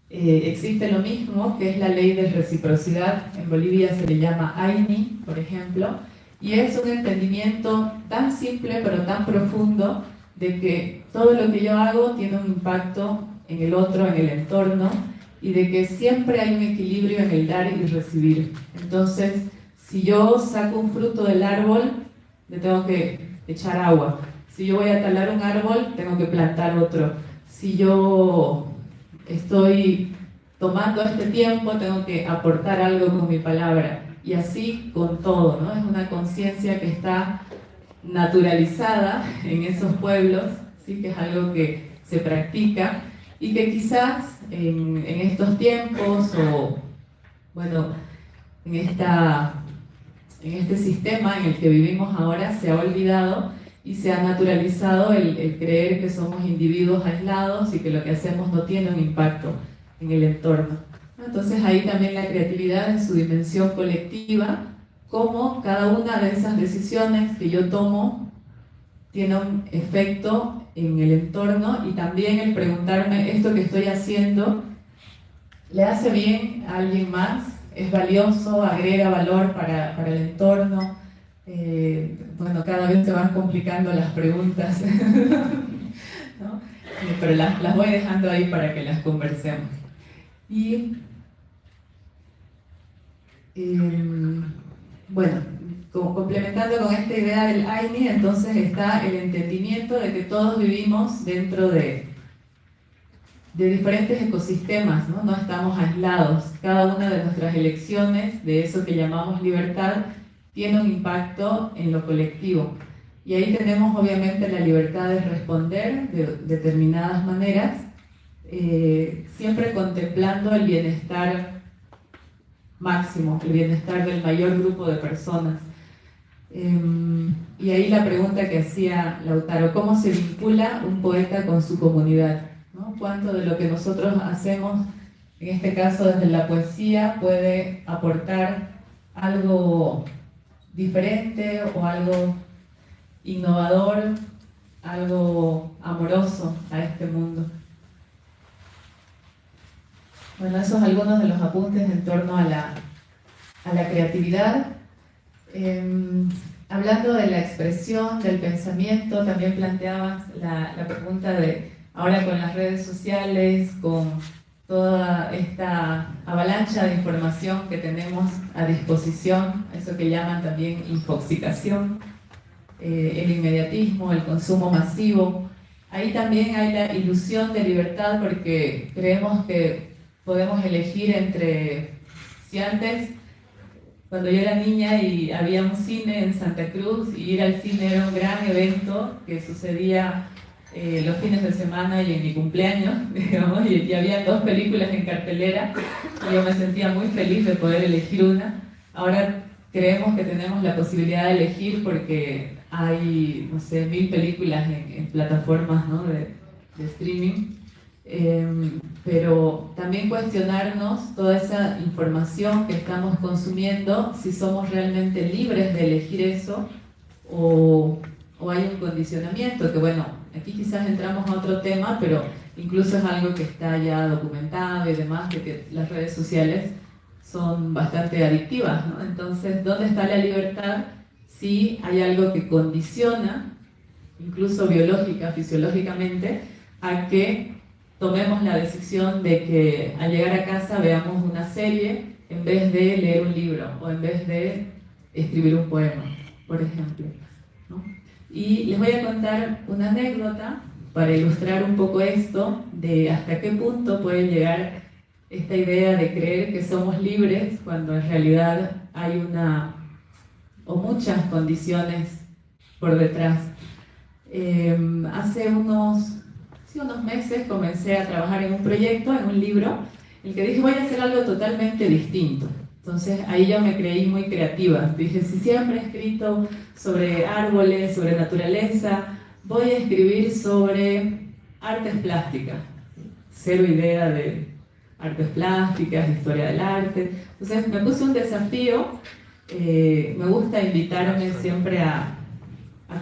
existe lo mismo, que es la ley de reciprocidad. En Bolivia se le llama AINI, por ejemplo, y es un entendimiento tan simple pero tan profundo de que todo lo que yo hago tiene un impacto en el otro, en el entorno, y de que siempre hay un equilibrio en el dar y recibir. Entonces, si yo saco un fruto del árbol, le tengo que echar agua. Si yo voy a talar un árbol, tengo que plantar otro. Si yo estoy tomando este tiempo, tengo que aportar algo con mi palabra. Y así con todo, ¿no? Es una conciencia que está naturalizada en esos pueblos, ¿sí? Que es algo que se practica y que quizás en estos tiempos o, bueno, en este sistema en el que vivimos ahora se ha olvidado y se ha naturalizado el creer que somos individuos aislados y que lo que hacemos no tiene un impacto en el entorno. Entonces ahí también la creatividad en su dimensión colectiva, cómo cada una de esas decisiones que yo tomo tiene un efecto en el entorno, y también el preguntarme, ¿esto que estoy haciendo le hace bien a alguien más? ¿Es valioso? ¿Agrega valor para el entorno? Bueno, cada vez se van complicando las preguntas, ¿no? Pero las voy dejando ahí para que las conversemos. Y bueno, complementando con esta idea del AINI, entonces está el entendimiento de que todos vivimos dentro de diferentes ecosistemas, ¿no? No estamos aislados. Cada una de nuestras elecciones, de eso que llamamos libertad, tiene un impacto en lo colectivo. Y ahí tenemos obviamente la libertad de responder de determinadas maneras, siempre contemplando el bienestar máximo, el bienestar del mayor grupo de personas. Y ahí la pregunta que hacía Lautaro, ¿cómo se vincula un poeta con su comunidad? ¿No? ¿Cuánto de lo que nosotros hacemos, en este caso desde la poesía, puede aportar algo diferente o algo innovador, algo amoroso a este mundo? Bueno, esos son algunos de los apuntes en torno a la creatividad. Hablando de la expresión, del pensamiento, también planteabas la pregunta de, ahora con las redes sociales, con toda esta avalancha de información que tenemos a disposición, eso que llaman también infoxicación, el inmediatismo, el consumo masivo. Ahí también hay la ilusión de libertad, porque creemos que podemos elegir entre, si antes, cuando yo era niña y había un cine en Santa Cruz, y ir al cine era un gran evento que sucedía los fines de semana y en mi cumpleaños, digamos, y había 2 películas en cartelera, y yo me sentía muy feliz de poder elegir una. Ahora creemos que tenemos la posibilidad de elegir porque hay, no sé, 1000 películas en plataformas, ¿no? de streaming. Pero también cuestionarnos toda esa información que estamos consumiendo, si somos realmente libres de elegir eso o hay un condicionamiento, que bueno, aquí quizás entramos a otro tema, pero incluso es algo que está ya documentado y demás, de que las redes sociales son bastante adictivas, ¿no? Entonces, ¿dónde está la libertad si hay algo que condiciona, incluso biológica, fisiológicamente, a que tomemos la decisión de que al llegar a casa veamos una serie en vez de leer un libro o en vez de escribir un poema, por ejemplo, ¿no? Y les voy a contar una anécdota para ilustrar un poco esto de hasta qué punto puede llegar esta idea de creer que somos libres cuando en realidad hay una o muchas condiciones por detrás. Hace unos meses comencé a trabajar en un proyecto, en un libro, en el que dije voy a hacer algo totalmente distinto. Entonces ahí yo me creí muy creativa. Dije, si siempre he escrito sobre árboles, sobre naturaleza, voy a escribir sobre artes plásticas. Cero idea de artes plásticas, historia del arte. Entonces me puse un desafío. Me gusta invitarme siempre a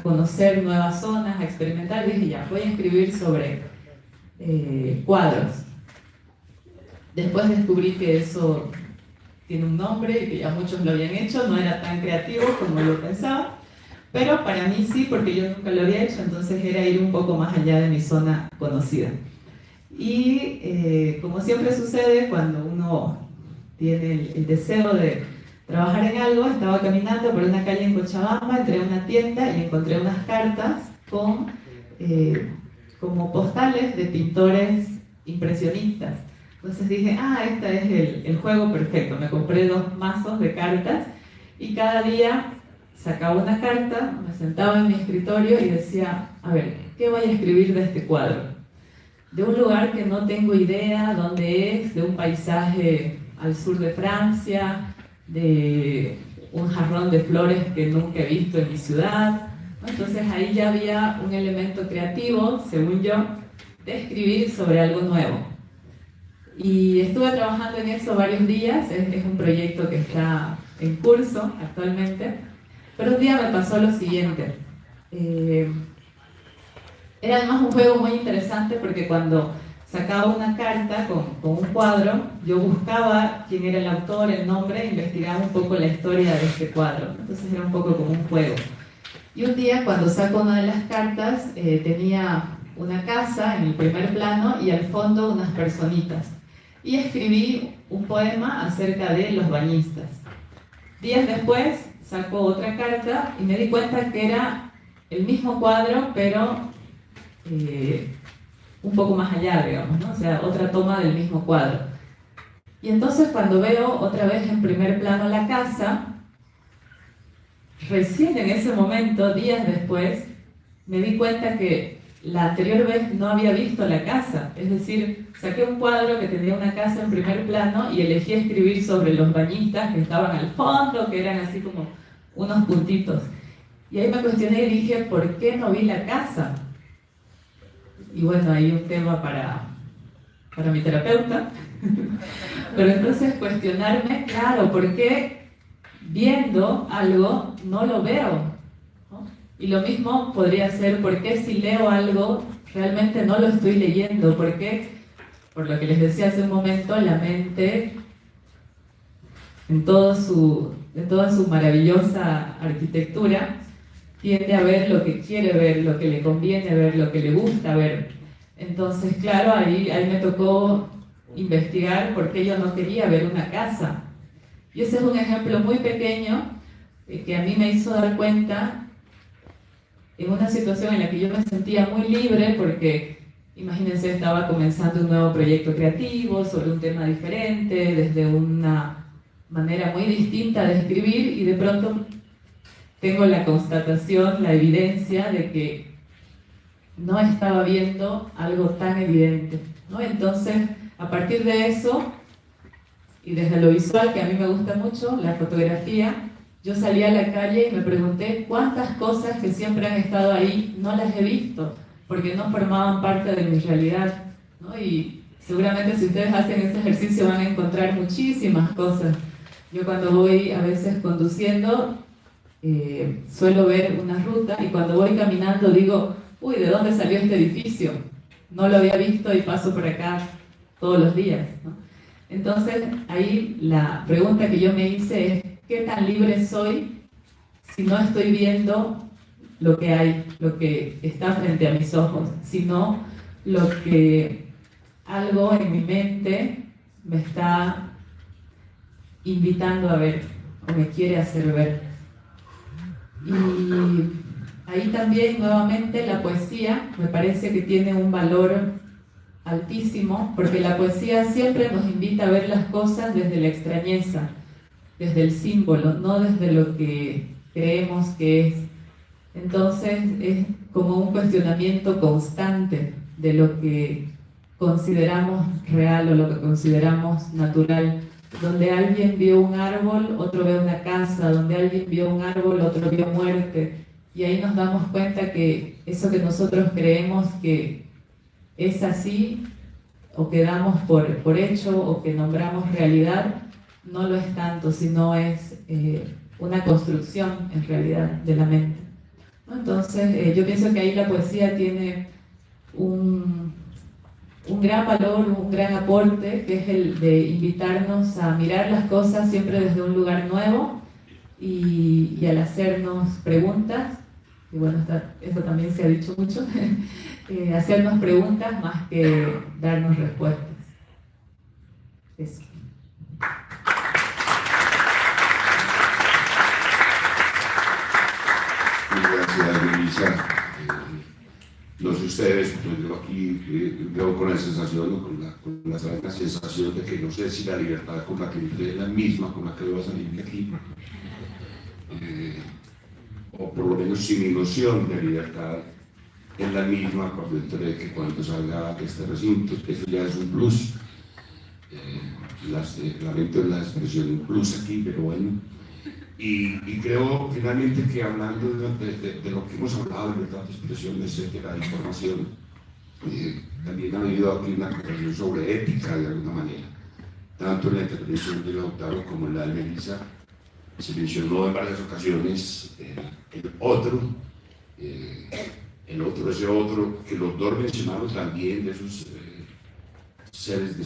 conocer nuevas zonas, a experimentar. Dije, ya, voy a escribir sobre cuadros. Después descubrí que eso tiene un nombre y que ya muchos lo habían hecho, no era tan creativo como yo pensaba, pero para mí sí, porque yo nunca lo había hecho, entonces era ir un poco más allá de mi zona conocida. Y como siempre sucede cuando uno tiene el deseo de trabajar en algo, estaba caminando por una calle en Cochabamba, entré a una tienda y encontré unas cartas con como postales de pintores impresionistas. Entonces dije, este es el juego perfecto. Me compré 2 mazos de cartas y cada día sacaba una carta, me sentaba en mi escritorio y decía, a ver, ¿qué voy a escribir de este cuadro? De un lugar que no tengo idea dónde es, de un paisaje al sur de Francia, de un jarrón de flores que nunca he visto en mi ciudad. Entonces ahí ya había un elemento creativo, según yo, de escribir sobre algo nuevo. Y estuve trabajando en eso varios días, es un proyecto que está en curso actualmente, pero un día me pasó lo siguiente. Era además un juego muy interesante porque cuando sacaba una carta con un cuadro, yo buscaba quién era el autor, el nombre, investigaba un poco la historia de este cuadro. Entonces era un poco como un juego. Y un día cuando saco una de las cartas, tenía una casa en el primer plano y al fondo unas personitas. Y escribí un poema acerca de los bañistas. Días después saco otra carta y me di cuenta que era el mismo cuadro, pero un poco más allá, digamos, ¿no? O sea, otra toma del mismo cuadro. Y entonces cuando veo otra vez en primer plano la casa, recién en ese momento, días después, me di cuenta que la anterior vez no había visto la casa. Es decir, saqué un cuadro que tenía una casa en primer plano y elegí escribir sobre los bañistas que estaban al fondo, que eran así como unos puntitos. Y ahí me cuestioné y dije, ¿por qué no vi la casa? Y bueno, hay un tema para mi terapeuta. Pero entonces cuestionarme, claro, ¿por qué viendo algo no lo veo? ¿No? Y lo mismo podría ser, ¿por qué si leo algo realmente no lo estoy leyendo? ¿Por qué? Por lo que les decía hace un momento, la mente, en toda su maravillosa arquitectura, tiende a ver lo que quiere ver, lo que le conviene ver, lo que le gusta ver. Entonces, claro, ahí me tocó investigar por qué yo no quería ver una casa. Y ese es un ejemplo muy pequeño que a mí me hizo dar cuenta en una situación en la que yo me sentía muy libre porque, imagínense, estaba comenzando un nuevo proyecto creativo sobre un tema diferente, desde una manera muy distinta de escribir y de pronto tengo la constatación, la evidencia de que no estaba viendo algo tan evidente, ¿no? Entonces, a partir de eso, y desde lo visual, que a mí me gusta mucho, la fotografía, yo salí a la calle y me pregunté cuántas cosas que siempre han estado ahí no las he visto, porque no formaban parte de mi realidad, ¿no? Y seguramente si ustedes hacen ese ejercicio van a encontrar muchísimas cosas. Yo cuando voy a veces conduciendo, suelo ver una ruta y cuando voy caminando digo, uy, ¿de dónde salió este edificio? No lo había visto y paso por acá todos los días, ¿no? Entonces, ahí la pregunta que yo me hice es, ¿qué tan libre soy si no estoy viendo lo que hay, lo que está frente a mis ojos, sino lo que algo en mi mente me está invitando a ver o me quiere hacer ver? Y ahí también nuevamente la poesía me parece que tiene un valor altísimo, porque la poesía siempre nos invita a ver las cosas desde la extrañeza, desde el símbolo, no desde lo que creemos que es. Entonces es como un cuestionamiento constante de lo que consideramos real o lo que consideramos natural. Donde alguien vio un árbol, otro ve una casa, donde alguien vio un árbol, otro vio muerte. Y ahí nos damos cuenta que eso que nosotros creemos que es así, o que damos por hecho, o que nombramos realidad, no lo es tanto, sino es una construcción en realidad de la mente, ¿no? Entonces yo pienso que ahí la poesía tiene un gran valor, un gran aporte, que es el de invitarnos a mirar las cosas siempre desde un lugar nuevo y al hacernos preguntas, y bueno, eso también se ha dicho mucho, hacernos preguntas más que darnos respuestas. Eso. Gracias, Melissa. No sé ustedes, pero yo aquí veo con la sensación, o con la extraña sensación de que no sé si la libertad con la que entré es la misma con la que voy a salir de aquí, o por lo menos si mi noción de libertad es la misma cuando entré que cuando salga de este recinto. Eso ya es un plus. Lamento la expresión un plus aquí, pero bueno. Y creo finalmente que hablando de lo que hemos hablado, libertad de expresión, etcétera, de información, también ha habido aquí una conversación sobre ética de alguna manera, tanto en la intervención de Lautaro como en la de Melissa. Se mencionó en varias ocasiones el otro, ese otro, que los dos mencionaron también de esos seres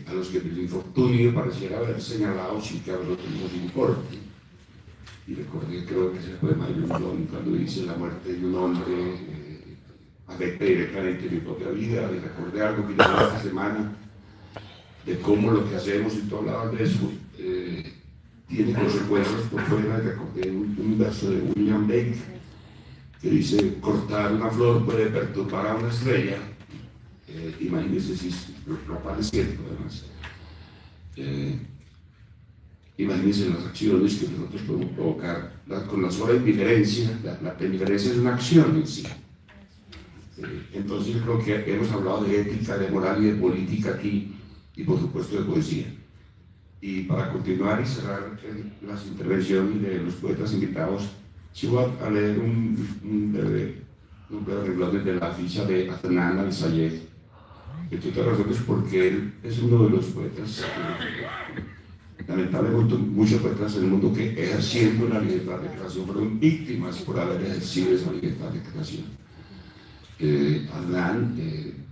a los que el infortunio pareciera haber señalado sin que a nosotros nos importe. Y recordé, creo que es el poema de Lundón, cuando dice: la muerte de un hombre afecta directamente mi propia vida. Y recordé algo que yo esta semana, de cómo lo que hacemos, y tú hablabas de eso, tiene consecuencias por fuera. Recordé un verso de William Blake que dice: cortar una flor puede perturbar a una estrella. Imagínense si lo cual es cierto, además. Imagínense las acciones que nosotros podemos provocar con la sola indiferencia. La indiferencia es una acción en sí. Entonces yo creo que hemos hablado de ética, de moral y de política aquí, y por supuesto de poesía. Y para continuar y cerrar las intervenciones de los poetas invitados, sí voy a leer un breve renglón de la ficha de Adnan Al-Sayed, entre otras razones porque él es uno de los poetas, lamentablemente muchos poetas en el mundo que ejerciendo la libertad de creación fueron víctimas por haber ejercido esa libertad de creación. Adnan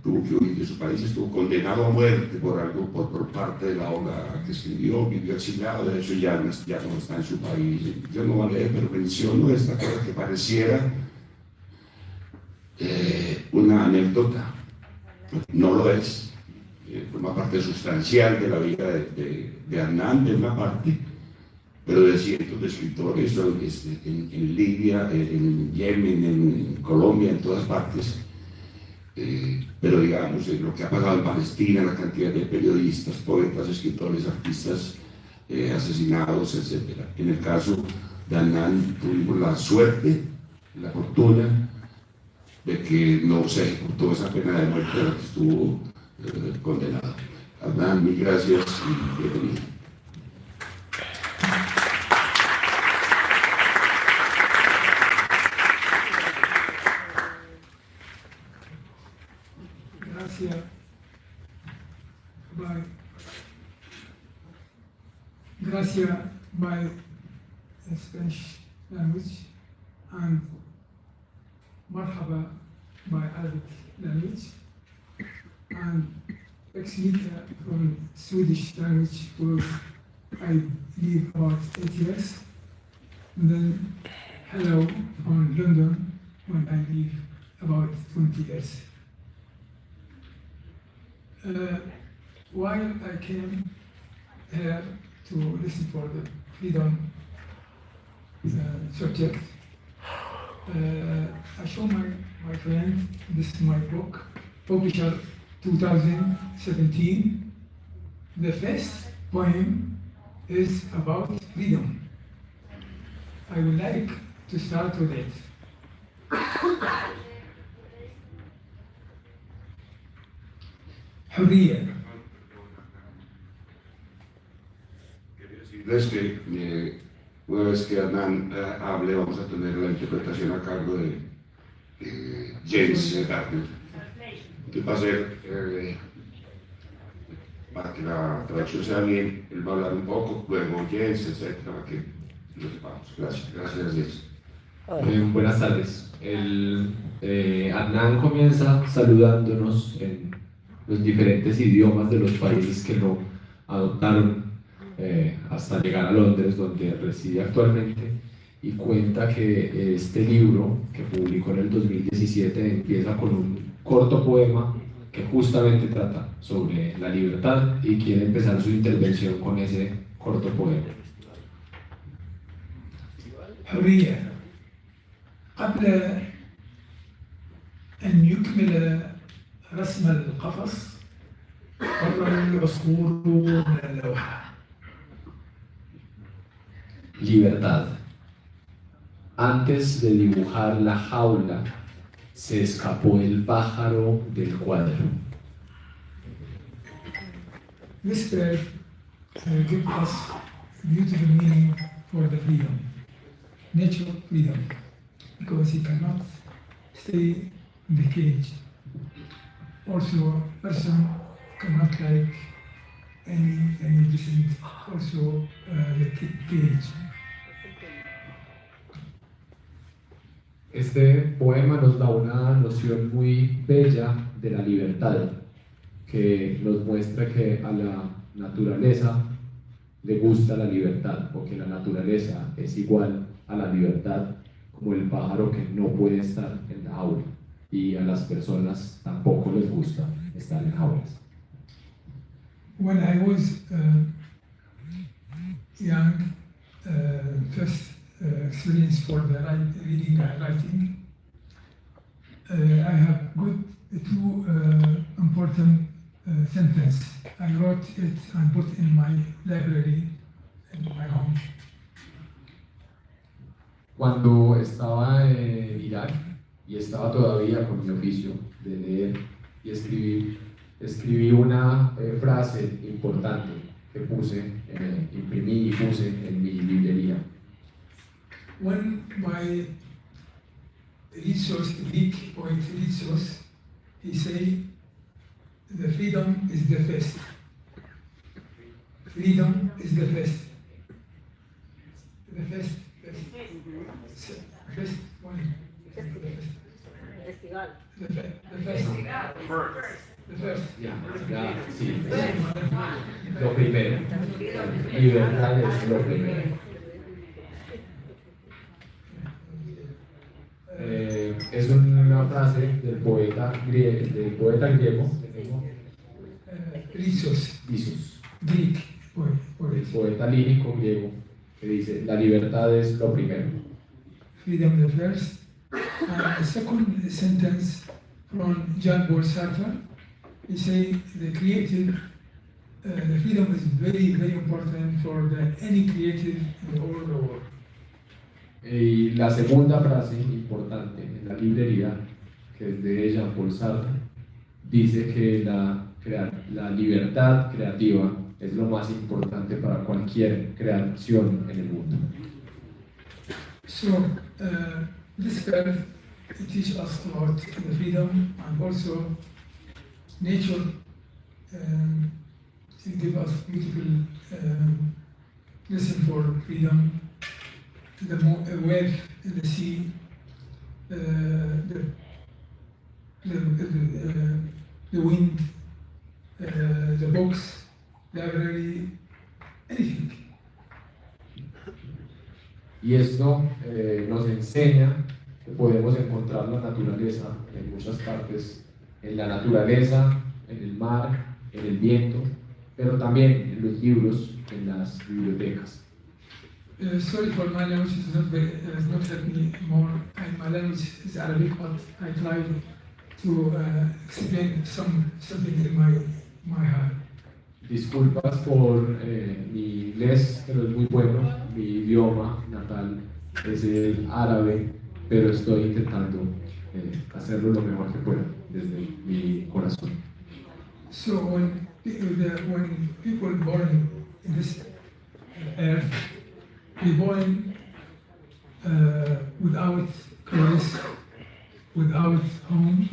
tuvo que huir de su país, estuvo condenado a muerte por algo, por parte de la obra que escribió, vivió exiliado, de hecho ya no está en su país. Yo no voy a leer, pero menciono esta cosa que pareciera una anécdota. No lo es, forma parte sustancial de la vida de Adnan, de una parte, pero de cientos de escritores en Libia, en Yemen, en Colombia, en todas partes. Pero digamos, lo que ha pasado en Palestina, la cantidad de periodistas, poetas, escritores, artistas asesinados, etc. En el caso de Adnan tuvimos la suerte, la fortuna, de que no se ejecutó esa pena de muerte a la que estuvo condenado. Adnan, mil gracias y bienvenido. Gracias by Spanish language and marhaba by Arabic language, and exmita from Swedish language where I live about 8 years, and then hello from London when I live about 20 years. While I came here to listen for the freedom subject, I show my friend, this is my book, publisher 2017. The first poem is about freedom. I would like to start with it. حرية. Es que una vez que Adnan hable, vamos a tener la interpretación a cargo de James Gardner, que va a ser, para que la traducción sea bien, él va a hablar un poco, luego James, etc., para que lo sepamos. Gracias. Buenas tardes. Adnan comienza saludándonos en los diferentes idiomas de los países que lo adoptaron hasta llegar a Londres, donde reside actualmente, y cuenta que este libro que publicó en el 2017 empieza con un corto poema que justamente trata sobre la libertad y quiere empezar su intervención con ese corto poema. حرية قبل أن يكمل رسم القفص قرر العصفور من اللوحة. Libertad. Antes de dibujar la jaula, se escapó el pájaro del cuadro. This bird gives us beautiful meaning for the freedom, natural freedom, because he cannot stay in the cage. Also, a person cannot like any decent, also the cage. Este poema nos da una noción muy bella de la libertad, que nos muestra que a la naturaleza le gusta la libertad, o que la naturaleza es igual a la libertad como el pájaro que no puede estar en la jaula, y a las personas tampoco les gusta estar en jaulas. When I was young, first experience for the reading and writing, I have good two important sentences. I wrote it and put in my library in my home. Cuando estaba en Irak y estaba todavía con mi oficio de leer y escribir, escribí una frase importante que imprimí y puse en mi librería. When my Ritsos, Greek poet Ritsos, he say, the freedom is the first. Freedom is the first. The first one. The first. Ya, sí. Lo primero. Libertad es lo primero. Es una frase del poeta griego, Ritsos, Isus, Greek poet. el poeta lírico griego, que dice: la libertad es lo primero. Freedom the first. And the second sentence from Jean-Paul Sartre, he say the creative, the freedom is very, very important for any creative in all the world. Y la segunda frase importante en la librería, que es de Jean-Paul Sartre, dice que la libertad creativa es lo más importante para cualquier creación en el mundo. So, this bird teaches us about the freedom and also nature. It gives us beautiful lesson for freedom. The wave in the sea, the wind, the books, library, anything. Y esto nos enseña que podemos encontrar la naturaleza en muchas partes, en la naturaleza, en el mar, en el viento, pero también en los libros, en las bibliotecas. Sorry for my language, it's not help me more. My language is Arabic, but I try to explain something in my heart. Disculpas por mi inglés, pero es muy bueno. Mi idioma natal es el árabe, pero estoy intentando hacerlo lo mejor que pueda desde mi corazón. So when people born in this earth, they born without clothes, without home,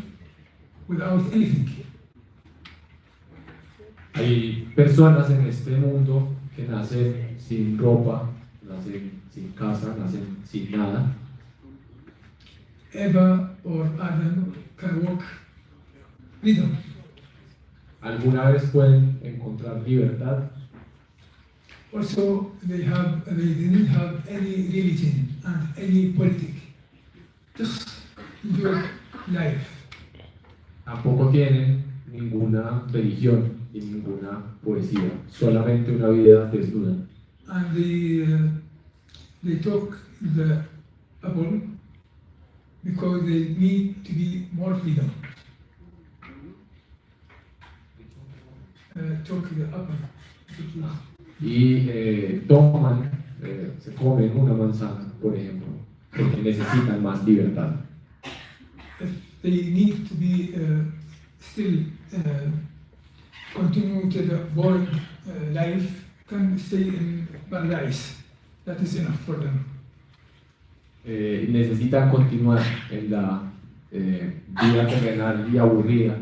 without anything. Hay personas en este mundo que nacen sin ropa, nacen sin casa, nacen sin nada. Eva or Adam can walk freedom. ¿Alguna vez pueden encontrar libertad? Also, they didn't have any religion and any politics. Just your life. Tampoco tienen ninguna religión y ninguna poesía, solamente una vida desnuda. And they took the apple because they need to be more freedom. Took the apple. Y se comen una manzana, por ejemplo, porque necesitan más libertad. If they need to be still continue to the boring life, can stay in paradise. That is enough for them. Necesitan continuar en la vida terrenal y aburrida.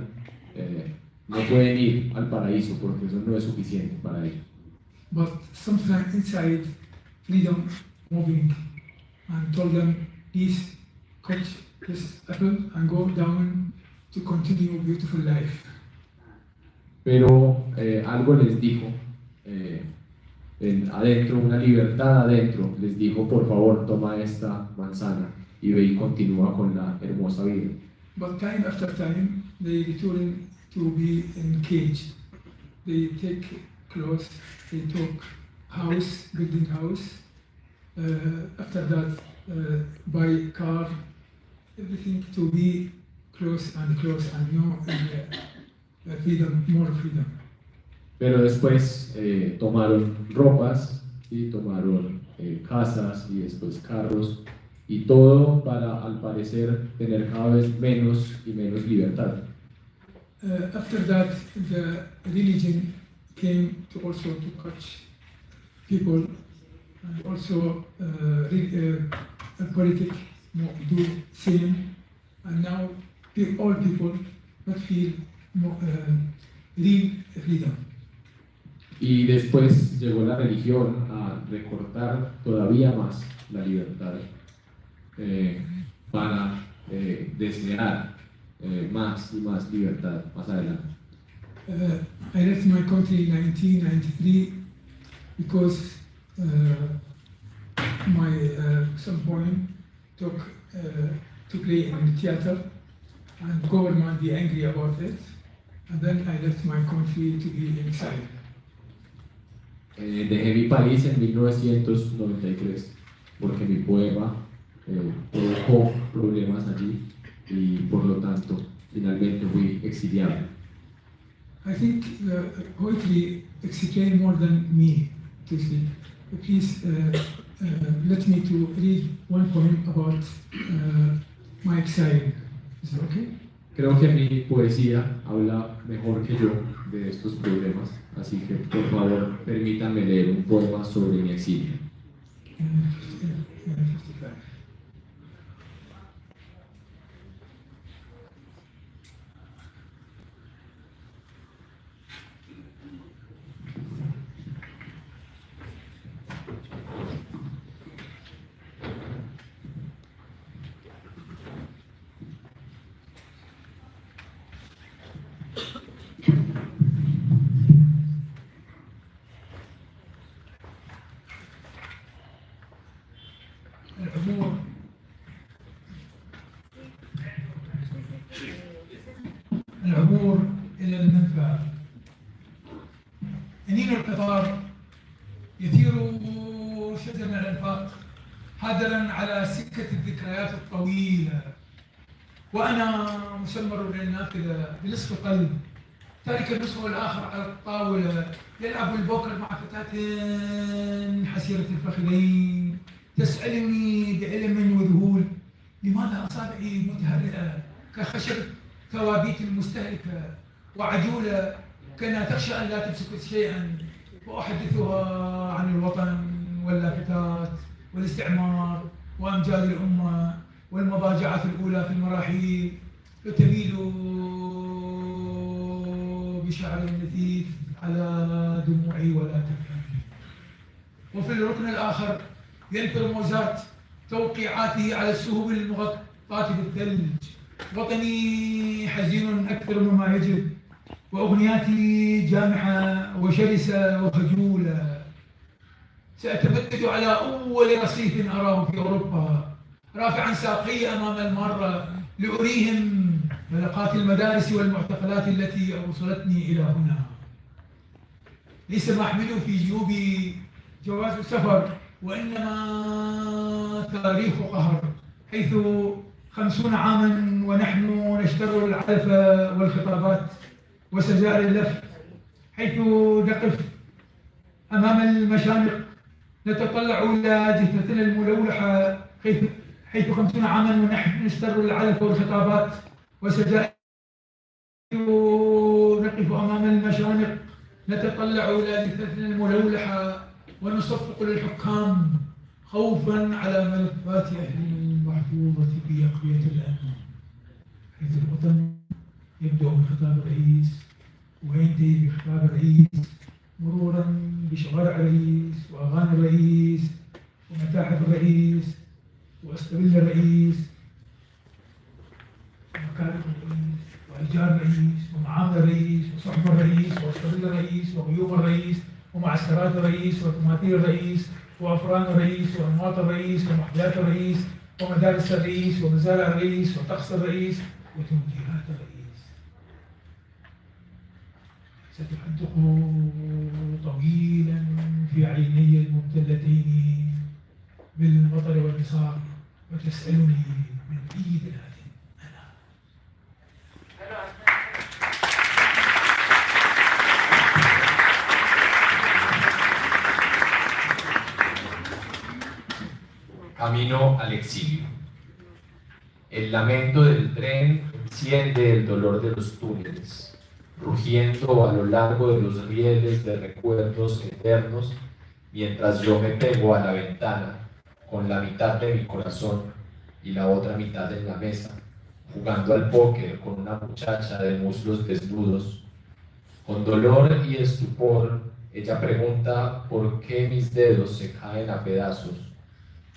No pueden ir al paraíso porque eso no es suficiente para ellos. But sometimes inside, freedom moving and told them, please catch this apple and go down to continue beautiful life. Pero algo les dijo, adentro, una libertad adentro, les dijo, por favor, toma esta manzana y ve y continúa con la hermosa vida. But time after time, they return to be in cage. They take clothes, they took house, building house. After that, buy car, everything to be close and no freedom, more freedom. Pero después tomaron ropas, y tomaron casas y después carros y todo para al parecer tener cada vez menos y menos libertad. After that, the religion came to also to catch people, and also politics do same, and now all people not feel real freedom. Y después llegó la religión a recortar todavía más la libertad para desear más y más libertad más adelante. I left my country in 1993 because my some poem took to play in the theater, and government be angry about it, and then I left my country to be in exile. Dejé mi país en 1993 porque mi poema provocó problemas allí y por lo tanto finalmente fui exiliado. I think the poetry explain more than me to speak. Please let me to read one poem about my exile. Is it okay? Creo que mi poesía habla mejor que yo de estos problemas, así que por favor permítanme leer un poema sobre mi exilio. العبور إلى المنفى. أنين القطار يثير شجر الأنفاق حادرا على سكة الذكريات الطويلة، وأنا مسمر للنافذة بنصف قلب، تارك النصف الآخر على الطاولة، يلعب البوكر مع فتاة حسيرة الفخذين تسألني بعلم وذهول لماذا أصابعي متهرئة كخشب ثوابيت المستهلكة وعجولة كأنها تخشى أن لا تمسك شيئا، وأحدثها عن الوطن واللافتات والاستعمار وأمجاد الأمة والمضاجعات الأولى في المراحيل، فتميل بشعر لطيف على دموعي ولا تبكي. وفي الركن الآخر ينثر موزارت توقيعاته على السهول المغطاة بالثلج. وطني حزين أكثر مما يجب، وأغنياتي جامحة وشرسة وخجولة، سأتمدد على أول رصيف أراه في أوروبا رافعا ساقي أمام المارة لأريهم ملقات المدارس والمعتقلات التي أوصلتني إلى هنا. ليس ما أحمله في جيوبي جواز السفر، وإنما تاريخ قهر، حيث 50 عاما ونحن نشتر العلف والخطابات وسجائر اللف، حيث نقف أمام المشانق نتطلع إلى جثتنا الملولحة، حيث 50 عاما ونحن نشتر العلف والخطابات وسجائر، نقف أمام المشانق نتطلع إلى جثتنا الملولحة ونصفق للحكام خوفا على ملفات أهلنا المحفوظة في أقوية الأمن، حيث الوطن يبدأ بخطاب الرئيس وينتهي بخطاب الرئيس، مرورا بشوارع الرئيس وأغاني الرئيس ومتاحف الرئيس وأستغل الرئيس ومكارم الرئيس وأشجار الرئيس ومعامل الرئيس وصحب الرئيس وأستغل الرئيس وغيوم الرئيس ومعسكرات الرئيس وتماثيل الرئيس وأفران الرئيس وأنماط الرئيس ومحلات الرئيس ومدارس الرئيس ومزارع الرئيس وطقس الرئيس وتوجيهات الرئيس. ستحدق طويلا في عيني الممتلتين بالمطر والبصار وتسألني من أي بلاد أنا. Camino al exilio. El lamento del tren enciende el dolor de los túneles, rugiendo a lo largo de los rieles de recuerdos eternos, mientras yo me pego a la ventana con la mitad de mi corazón y la otra mitad en la mesa, jugando al póker con una muchacha de muslos desnudos. Con dolor y estupor, ella pregunta por qué mis dedos se caen a pedazos,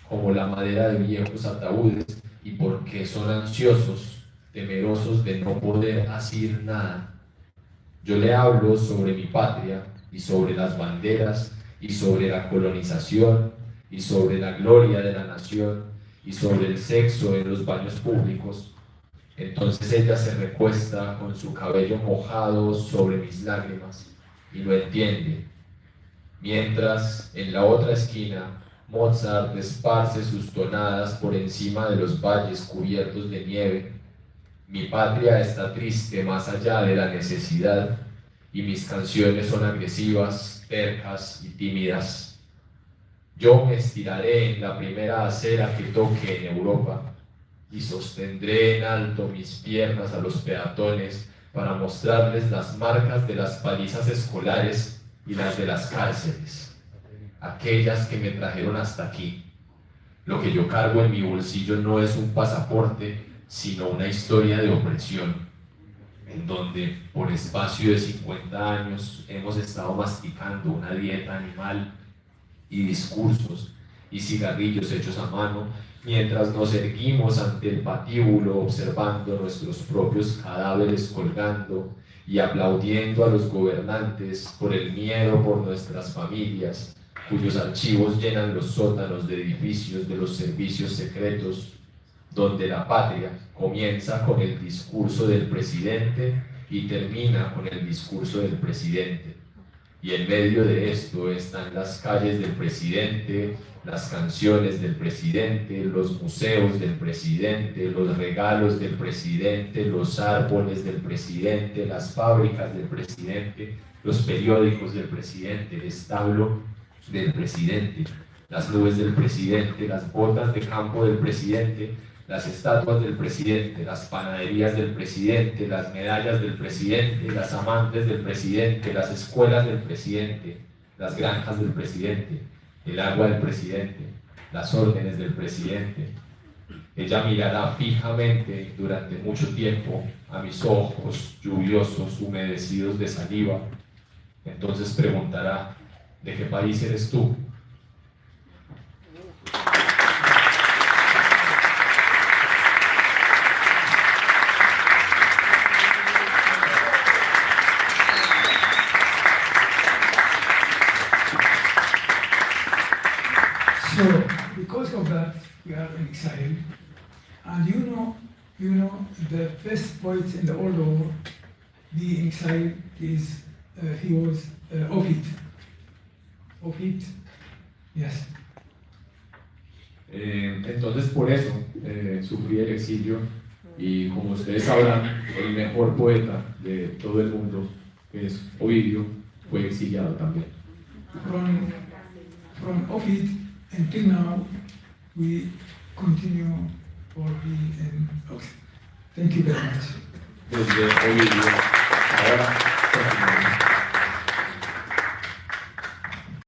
como la madera de viejos ataúdes, y por qué son ansiosos, temerosos de no poder hacer nada. Yo le hablo sobre mi patria y sobre las banderas y sobre la colonización y sobre la gloria de la nación y sobre el sexo en los baños públicos. Entonces ella se recuesta con su cabello mojado sobre mis lágrimas y lo entiende. Mientras, en la otra esquina, Mozart esparce sus tonadas por encima de los valles cubiertos de nieve. Mi patria está triste más allá de la necesidad y mis canciones son agresivas, tercas y tímidas. Yo me estiraré en la primera acera que toque en Europa y sostendré en alto mis piernas a los peatones para mostrarles las marcas de las palizas escolares y las de las cárceles, aquellas que me trajeron hasta aquí. Lo que yo cargo en mi bolsillo no es un pasaporte, sino una historia de opresión, en donde por espacio de 50 años hemos estado masticando una dieta animal y discursos y cigarrillos hechos a mano, mientras nos erguimos ante el patíbulo observando nuestros propios cadáveres colgando y aplaudiendo a los gobernantes por el miedo por nuestras familias, cuyos archivos llenan los sótanos de edificios de los servicios secretos, donde la patria comienza con el discurso del presidente y termina con el discurso del presidente. Y en medio de esto están las calles del presidente, las canciones del presidente, los museos del presidente, los regalos del presidente, los árboles del presidente, las fábricas del presidente, los periódicos del presidente, el establo del presidente, las nubes del presidente, las botas de campo del presidente, las estatuas del presidente, las panaderías del presidente, las medallas del presidente, las amantes del presidente, las escuelas del presidente, las granjas del presidente, el agua del presidente, las órdenes del presidente. Ella mirará fijamente durante mucho tiempo a mis ojos lluviosos, humedecidos de saliva. Entonces preguntará: ¿de qué país eres tú? exile. And you know, the best poet in the old world, being exiled, he was Ovid. Ovid, yes. Entonces por eso sufrí el exilio y como ustedes sabrán, el mejor poeta de todo el mundo, que es Ovidio, fue exiliado también. From Ovid until now, we continue for be in Oxford. Thank you very much. Desde Ovidio, ahora continuamos.